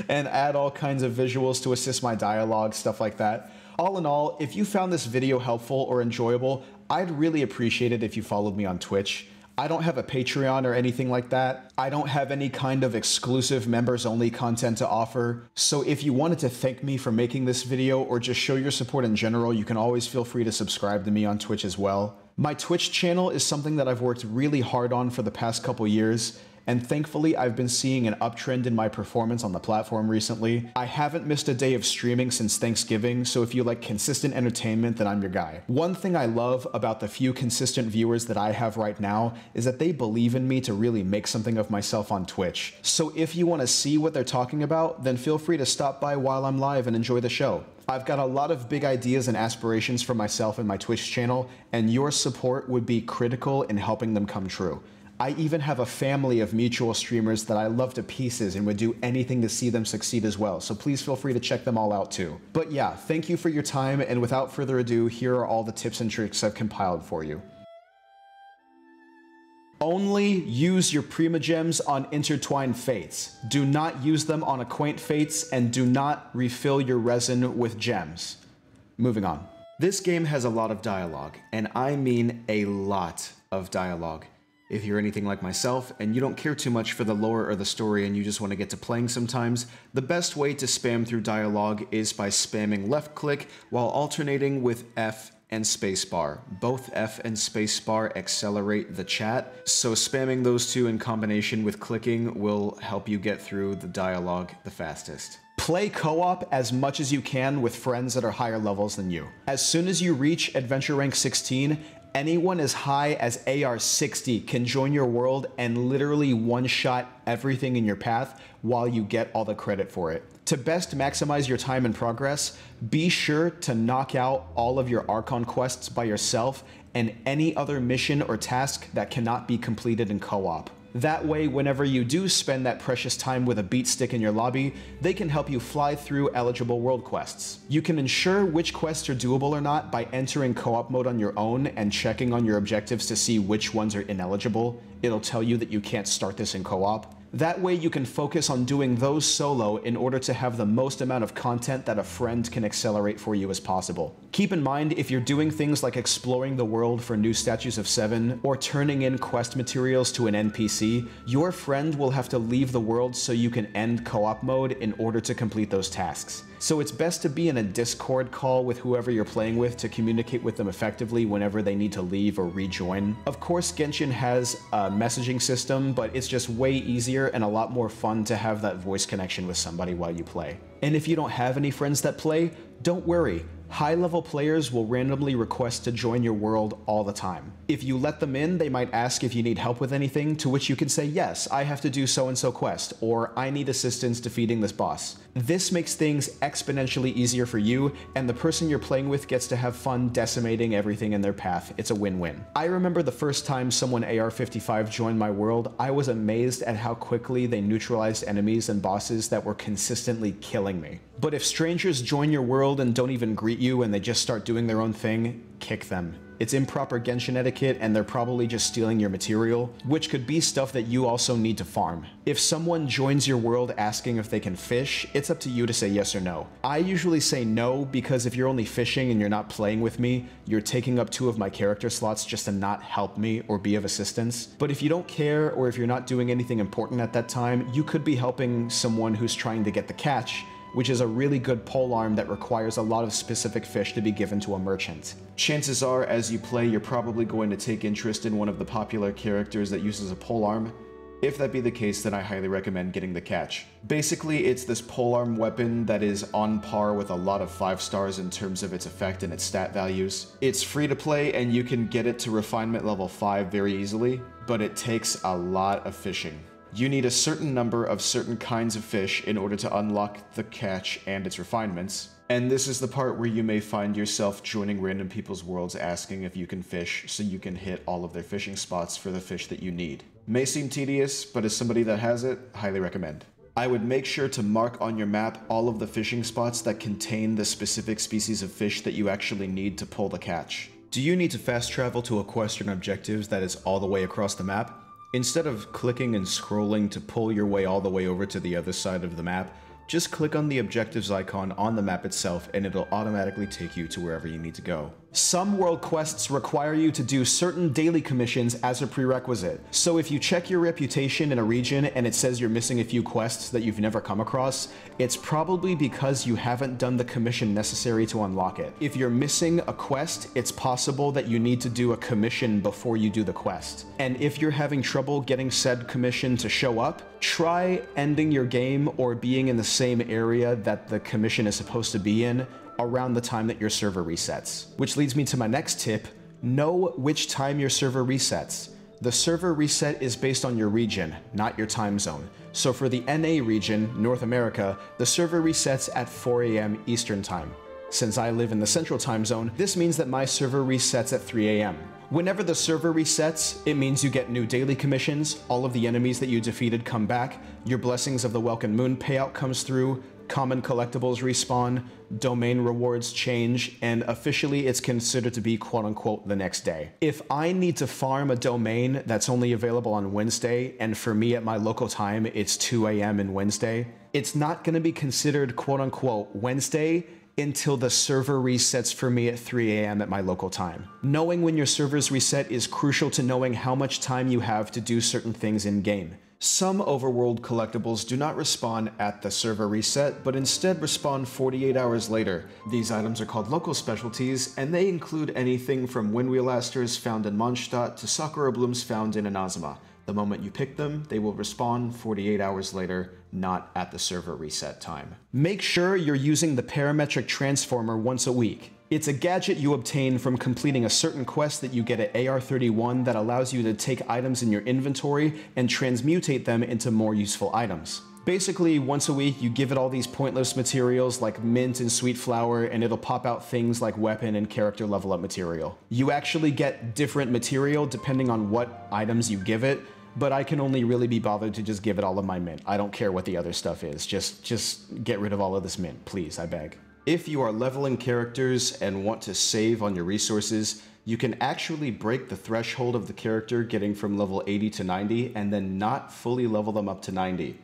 and add all kinds of visuals to assist my dialogue, stuff like that. All in all, if you found this video helpful or enjoyable, I'd really appreciate it if you followed me on Twitch. I don't have a Patreon or anything like that. I don't have any kind of exclusive members-only content to offer. So if you wanted to thank me for making this video or just show your support in general, you can always feel free to subscribe to me on Twitch as well. My Twitch channel is something that I've worked really hard on for the past couple years, and thankfully I've been seeing an uptrend in my performance on the platform recently. I haven't missed a day of streaming since Thanksgiving, so if you like consistent entertainment, then I'm your guy. One thing I love about the few consistent viewers that I have right now is that they believe in me to really make something of myself on Twitch. So if you want to see what they're talking about, then feel free to stop by while I'm live and enjoy the show. I've got a lot of big ideas and aspirations for myself and my Twitch channel, and your support would be critical in helping them come true. I even have a family of mutual streamers that I love to pieces and would do anything to see them succeed as well, so please feel free to check them all out too. But yeah, thank you for your time, and without further ado, here are all the tips and tricks I've compiled for you. Only use your Primogems on Intertwined Fates. Do not use them on Acquaint Fates, and do not refill your resin with gems. Moving on. This game has a lot of dialogue, and I mean a lot of dialogue. If you're anything like myself and you don't care too much for the lore or the story and you just want to get to playing sometimes, the best way to spam through dialogue is by spamming left click while alternating with F and spacebar. Both F and spacebar accelerate the chat, so spamming those two in combination with clicking will help you get through the dialogue the fastest. Play co-op as much as you can with friends that are higher levels than you. As soon as you reach Adventure Rank 16, anyone as high as AR 60 can join your world and literally one-shot everything in your path while you get all the credit for it. To best maximize your time and progress, be sure to knock out all of your Archon quests by yourself and any other mission or task that cannot be completed in co-op. That way, whenever you do spend that precious time with a beat stick in your lobby, they can help you fly through eligible world quests. You can ensure which quests are doable or not by entering co-op mode on your own and checking on your objectives to see which ones are ineligible. It'll tell you that you can't start this in co-op. That way you can focus on doing those solo in order to have the most amount of content that a friend can accelerate for you as possible. Keep in mind, if you're doing things like exploring the world for new statues of 7 or turning in quest materials to an NPC, your friend will have to leave the world so you can end co-op mode in order to complete those tasks. So it's best to be in a Discord call with whoever you're playing with to communicate with them effectively whenever they need to leave or rejoin. Of course, Genshin has a messaging system, but it's just way easier and a lot more fun to have that voice connection with somebody while you play. And if you don't have any friends that play, don't worry. High-level players will randomly request to join your world all the time. If you let them in, they might ask if you need help with anything, to which you can say, yes, I have to do so-and-so quest, or I need assistance defeating this boss. This makes things exponentially easier for you, and the person you're playing with gets to have fun decimating everything in their path. It's a win-win. I remember the first time someone AR-55 joined my world, I was amazed at how quickly they neutralized enemies and bosses that were consistently killing me. But if strangers join your world and don't even greet you and they just start doing their own thing, kick them. It's improper Genshin etiquette and they're probably just stealing your material, which could be stuff that you also need to farm. If someone joins your world asking if they can fish, it's up to you to say yes or no. I usually say no because if you're only fishing and you're not playing with me, you're taking up 2 of my character slots just to not help me or be of assistance. But if you don't care or if you're not doing anything important at that time, you could be helping someone who's trying to get the catch, which is a really good polearm that requires a lot of specific fish to be given to a merchant. Chances are, as you play, you're probably going to take interest in one of the popular characters that uses a polearm. If that be the case, then I highly recommend getting the catch. Basically, it's this polearm weapon that is on par with a lot of 5 stars in terms of its effect and its stat values. It's free to play and you can get it to refinement level 5 very easily, but it takes a lot of fishing. You need a certain number of certain kinds of fish in order to unlock the catch and its refinements. And this is the part where you may find yourself joining random people's worlds asking if you can fish so you can hit all of their fishing spots for the fish that you need. May seem tedious, but as somebody that has it, highly recommend. I would make sure to mark on your map all of the fishing spots that contain the specific species of fish that you actually need to pull the catch. Do you need to fast travel to a quest or an objective that is all the way across the map? Instead of clicking and scrolling to pull your way all the way over to the other side of the map, just click on the objectives icon on the map itself and it'll automatically take you to wherever you need to go. Some world quests require you to do certain daily commissions as a prerequisite. So if you check your reputation in a region and it says you're missing a few quests that you've never come across, it's probably because you haven't done the commission necessary to unlock it. If you're missing a quest, it's possible that you need to do a commission before you do the quest. And if you're having trouble getting said commission to show up, try ending your game or being in the same area that the commission is supposed to be in around the time that your server resets. Which leads me to my next tip: know which time your server resets. The server reset is based on your region, not your time zone. So for the NA region, North America, the server resets at 4 AM Eastern Time. Since I live in the Central Time Zone, this means that my server resets at 3 AM. Whenever the server resets, it means you get new daily commissions, all of the enemies that you defeated come back, your Blessings of the Welkin Moon payout comes through, common collectibles respawn, domain rewards change, and officially it's considered to be quote-unquote the next day. If I need to farm a domain that's only available on Wednesday, and for me at my local time it's 2 AM in Wednesday, it's not going to be considered quote-unquote Wednesday until the server resets for me at 3 AM at my local time. Knowing when your servers reset is crucial to knowing how much time you have to do certain things in-game. Some overworld collectibles do not respawn at the server reset, but instead respawn 48 hours later. These items are called local specialties, and they include anything from Windwheel Asters found in Mondstadt to Sakura Blooms found in Inazuma. The moment you pick them, they will respawn 48 hours later, not at the server reset time. Make sure you're using the parametric transformer once a week. It's a gadget you obtain from completing a certain quest that you get at AR31 that allows you to take items in your inventory and transmutate them into more useful items. Basically, once a week you give it all these pointless materials like mint and sweet flower, and it'll pop out things like weapon and character level up material. You actually get different material depending on what items you give it, but I can only really be bothered to just give it all of my mint. I don't care what the other stuff is. Just get rid of all of this mint, please, I beg. If you are leveling characters and want to save on your resources, you can actually break the threshold of the character getting from level 80 to 90 and then not fully level them up to 90.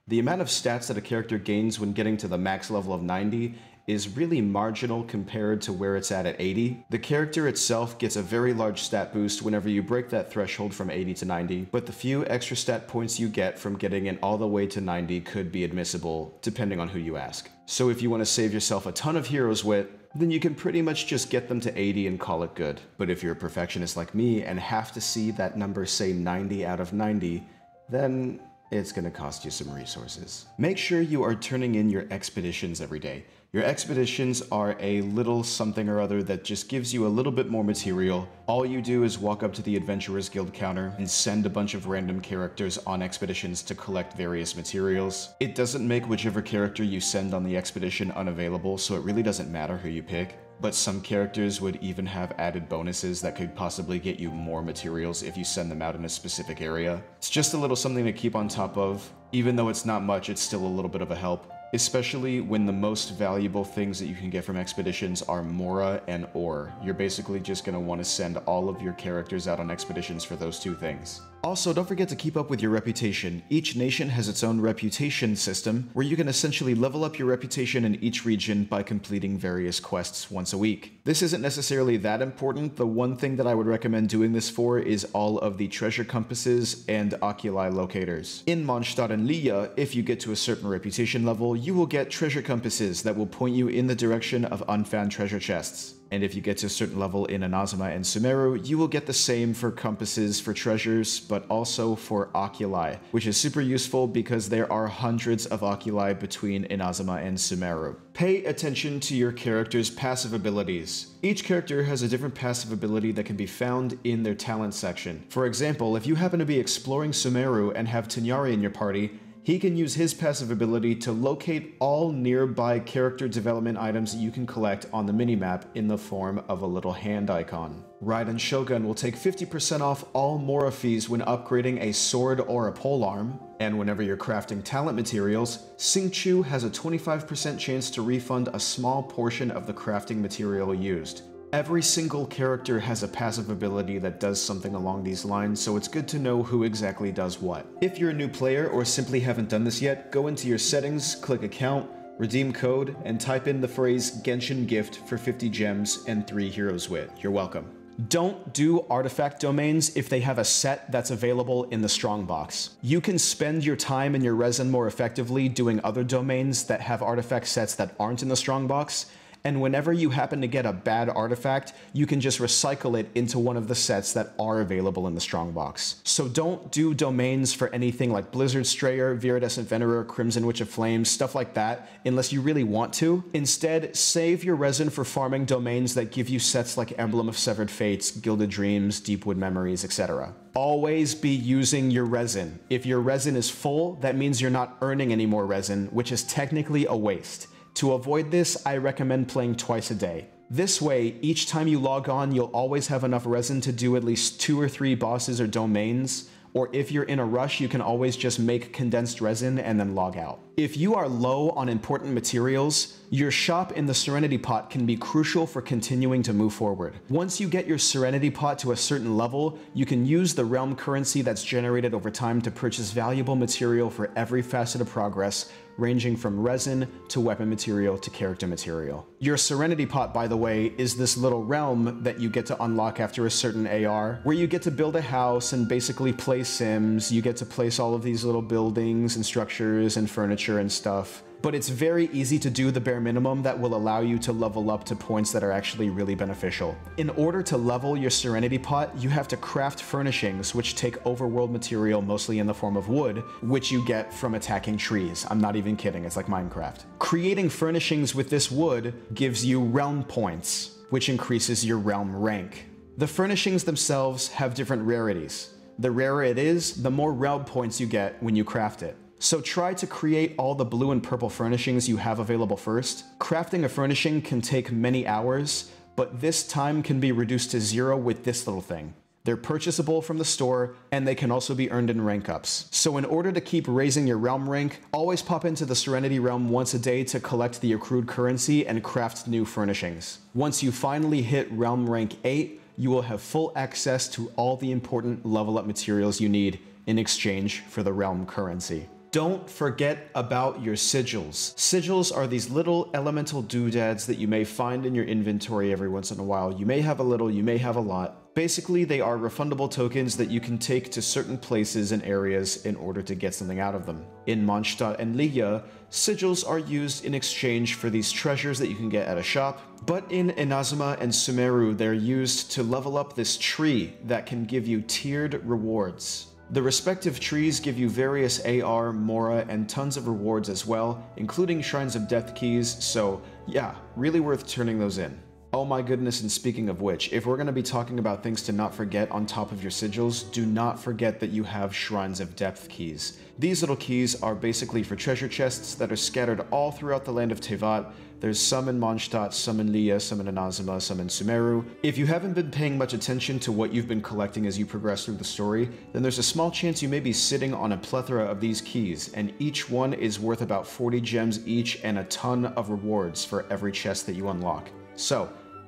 The amount of stats that a character gains when getting to the max level of 90 is really marginal compared to where it's at 80. The character itself gets a very large stat boost whenever you break that threshold from 80 to 90, but the few extra stat points you get from getting it all the way to 90 could be admissible, depending on who you ask. So if you want to save yourself a ton of heroes wit, then you can pretty much just get them to 80 and call it good. But if you're a perfectionist like me and have to see that number say 90 out of 90, then it's going to cost you some resources. Make sure you are turning in your expeditions every day. Your expeditions are a little something or other that just gives you a little bit more material. All you do is walk up to the Adventurers Guild counter and send a bunch of random characters on expeditions to collect various materials. It doesn't make whichever character you send on the expedition unavailable, so it really doesn't matter who you pick. But some characters would even have added bonuses that could possibly get you more materials if you send them out in a specific area. It's just a little something to keep on top of. Even though it's not much, it's still a little bit of a help. Especially when the most valuable things that you can get from expeditions are Mora and Ore. You're basically just going to want to send all of your characters out on expeditions for those two things. Also, don't forget to keep up with your reputation. Each nation has its own reputation system, where you can essentially level up your reputation in each region by completing various quests once a week. This isn't necessarily that important. The one thing that I would recommend doing this for is all of the treasure compasses and oculi locators. In Mondstadt and Liya, if you get to a certain reputation level, you will get treasure compasses that will point you in the direction of unfound treasure chests. And if you get to a certain level in Inazuma and Sumeru, you will get the same for compasses for treasures, but also for oculi, which is super useful because there are hundreds of oculi between Inazuma and Sumeru. Pay attention to your character's passive abilities. Each character has a different passive ability that can be found in their talent section. For example, if you happen to be exploring Sumeru and have Tignari in your party, He can use his passive ability to locate all nearby character development items that you can collect on the minimap in the form of a little hand icon. Raiden Shogun will take 50% off all Mora fees when upgrading a sword or a polearm, and whenever you're crafting talent materials, Xingqiu has a 25% chance to refund a small portion of the crafting material used. Every single character has a passive ability that does something along these lines, so it's good to know who exactly does what. If you're a new player or simply haven't done this yet, go into your settings, click account, redeem code, and type in the phrase Genshin gift for 50 gems and 3 heroes wit. You're welcome. Don't do artifact domains if they have a set that's available in the strongbox. You can spend your time and your resin more effectively doing other domains that have artifact sets that aren't in the strongbox, and whenever you happen to get a bad artifact, you can just recycle it into one of the sets that are available in the strongbox. So don't do domains for anything like Blizzard Strayer, Viridescent Venerer, Crimson Witch of Flames, stuff like that, unless you really want to. Instead, save your resin for farming domains that give you sets like Emblem of Severed Fates, Gilded Dreams, Deepwood Memories, etc. Always be using your resin. If your resin is full, that means you're not earning any more resin, which is technically a waste. To avoid this, I recommend playing twice a day. This way, each time you log on, you'll always have enough resin to do at least 2 or 3 bosses or domains, or if you're in a rush, you can always just make condensed resin and then log out. If you are low on important materials, your shop in the Serenity Pot can be crucial for continuing to move forward. Once you get your Serenity Pot to a certain level, you can use the realm currency that's generated over time to purchase valuable material for every facet of progress, ranging from resin to weapon material to character material. Your Serenity Pot, by the way, is this little realm that you get to unlock after a certain AR, where you get to build a house and basically play Sims. You get to place all of these little buildings and structures and furniture and stuff. But it's very easy to do the bare minimum that will allow you to level up to points that are actually really beneficial. In order to level your Serenity Pot, you have to craft furnishings, which take overworld material mostly in the form of wood, which you get from attacking trees. I'm not even kidding, it's like Minecraft. Creating furnishings with this wood gives you realm points, which increases your realm rank. The furnishings themselves have different rarities. The rarer it is, the more realm points you get when you craft it. So try to create all the blue and purple furnishings you have available first. Crafting a furnishing can take many hours, but this time can be reduced to 0 with this little thing. They're purchasable from the store, and they can also be earned in rank ups. So in order to keep raising your realm rank, always pop into the Serenity Realm once a day to collect the accrued currency and craft new furnishings. Once you finally hit realm rank 8, you will have full access to all the important level up materials you need in exchange for the realm currency. Don't forget about your sigils. Sigils are these little elemental doodads that you may find in your inventory every once in a while. You may have a little, you may have a lot. Basically, they are refundable tokens that you can take to certain places and areas in order to get something out of them. In Mondstadt and Liya, sigils are used in exchange for these treasures that you can get at a shop. But in Inazuma and Sumeru, they're used to level up this tree that can give you tiered rewards. The respective trees give you various AR, Mora, and tons of rewards as well, including Shrines of Death keys, so yeah, really worth turning those in. Oh my goodness, and speaking of which, if we're going to be talking about things to not forget on top of your sigils, do not forget that you have Shrines of Depth keys. These little keys are basically for treasure chests that are scattered all throughout the land of Tevat. There's some in Mondstadt, some in Liya, some in Inazuma, some in Sumeru. If you haven't been paying much attention to what you've been collecting as you progress through the story, then there's a small chance you may be sitting on a plethora of these keys, and each one is worth about 40 gems each and a ton of rewards for every chest that you unlock. So,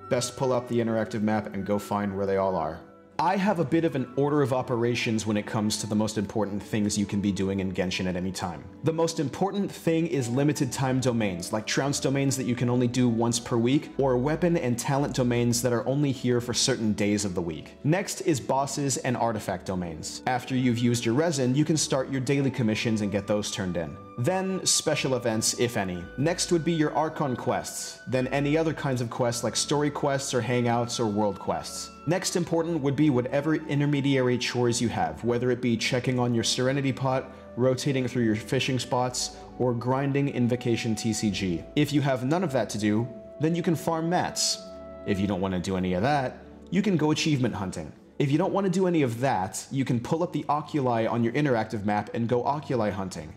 best pull up the interactive map and go find where they all are. I have a bit of an order of operations when it comes to the most important things you can be doing in Genshin at any time. The most important thing is limited time domains, like trounce domains that you can only do once per week, or weapon and talent domains that are only here for certain days of the week. Next is bosses and artifact domains. After you've used your resin, you can start your daily commissions and get those turned in. Then special events, if any. Next would be your Archon quests, then any other kinds of quests like story quests or hangouts or world quests. Next important would be whatever intermediary chores you have, whether it be checking on your Serenity Pot, rotating through your fishing spots, or grinding Invocation TCG. If you have none of that to do, then you can farm mats. If you don't want to do any of that, you can go achievement hunting. If you don't want to do any of that, you can pull up the oculi on your interactive map and go oculi hunting.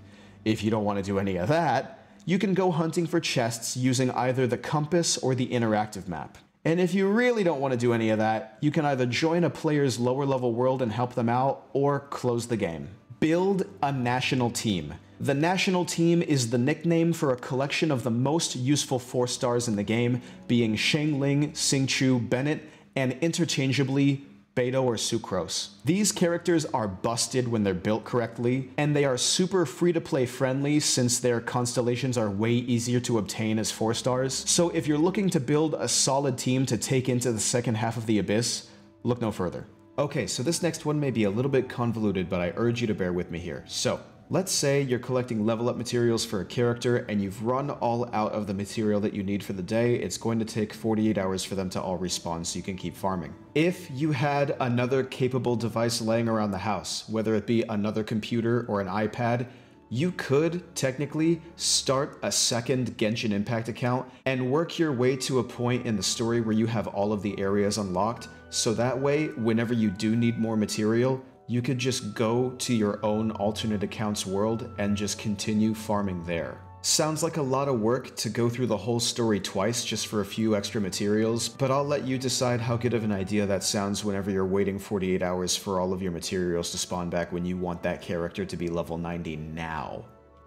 If you don't want to do any of that, you can go hunting for chests using either the compass or the interactive map. And if you really don't want to do any of that, you can either join a player's lower level world and help them out, or close the game. Build a national team. The national team is the nickname for a collection of the most useful 4 stars in the game, being Shangling, Xingqiu, Bennett, and interchangeably Beidou or Sucrose. These characters are busted when they're built correctly, and they are super free-to-play friendly since their constellations are way easier to obtain as 4 stars. So if you're looking to build a solid team to take into the second half of the Abyss, look no further. Okay, so this next one may be a little bit convoluted, but I urge you to bear with me here. So, let's say you're collecting level up materials for a character and you've run all out of the material that you need for the day. It's going to take 48 hours for them to all respawn so you can keep farming. If you had another capable device laying around the house, whether it be another computer or an iPad, you could technically start a second Genshin Impact account and work your way to a point in the story where you have all of the areas unlocked, so that way, whenever you do need more material, you could just go to your own alternate accounts world and just continue farming there. Sounds like a lot of work to go through the whole story twice just for a few extra materials, but I'll let you decide how good of an idea that sounds whenever you're waiting 48 hours for all of your materials to spawn back when you want that character to be level 90 now.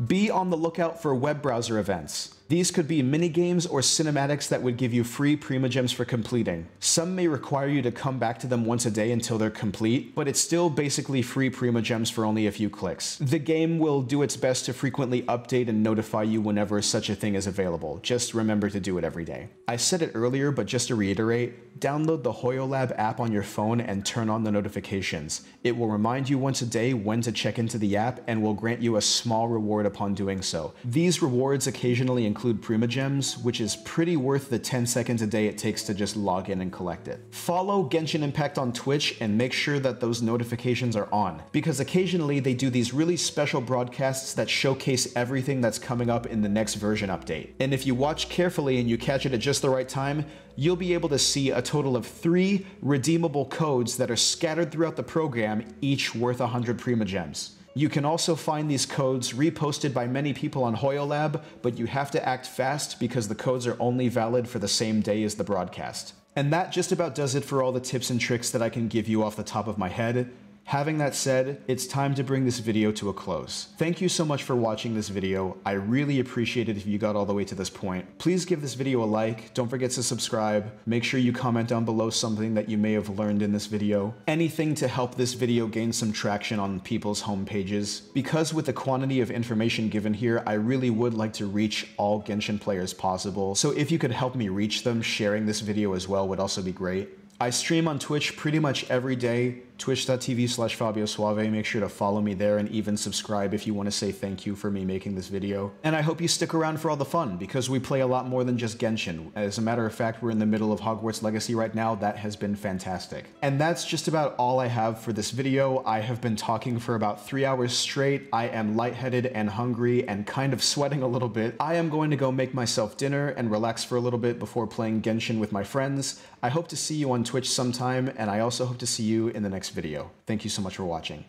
Be on the lookout for web browser events. These could be minigames or cinematics that would give you free Primogems for completing. Some may require you to come back to them once a day until they're complete, but it's still basically free Primogems for only a few clicks. The game will do its best to frequently update and notify you whenever such a thing is available. Just remember to do it every day. I said it earlier, but just to reiterate, download the HoYoLab app on your phone and turn on the notifications. It will remind you once a day when to check into the app and will grant you a small reward upon doing so. These rewards occasionally include Primogems, which is pretty worth the 10 seconds a day it takes to just log in and collect it. Follow Genshin Impact on Twitch and make sure that those notifications are on, because occasionally they do these really special broadcasts that showcase everything that's coming up in the next version update. And if you watch carefully and you catch it at just the right time, you'll be able to see a total of 3 redeemable codes that are scattered throughout the program, each worth 100 Primogems. You can also find these codes reposted by many people on HoYoLab, but you have to act fast because the codes are only valid for the same day as the broadcast. And that just about does it for all the tips and tricks that I can give you off the top of my head. Having that said, it's time to bring this video to a close. Thank you so much for watching this video. I really appreciate it if you got all the way to this point. Please give this video a like, don't forget to subscribe, make sure you comment down below something that you may have learned in this video. Anything to help this video gain some traction on people's home pages. Because with the quantity of information given here, I really would like to reach all Genshin players possible. So if you could help me reach them, sharing this video as well would also be great. I stream on Twitch pretty much every day, twitch.tv/Fabio Suave. Make sure to follow me there and even subscribe if you want to say thank you for me making this video. And I hope you stick around for all the fun, because we play a lot more than just Genshin. As a matter of fact, we're in the middle of Hogwarts Legacy right now. That has been fantastic. And that's just about all I have for this video. I have been talking for about 3 hours straight. I am lightheaded and hungry and kind of sweating a little bit. I am going to go make myself dinner and relax for a little bit before playing Genshin with my friends. I hope to see you on Twitch sometime, and I also hope to see you in the next video. Thank you so much for watching.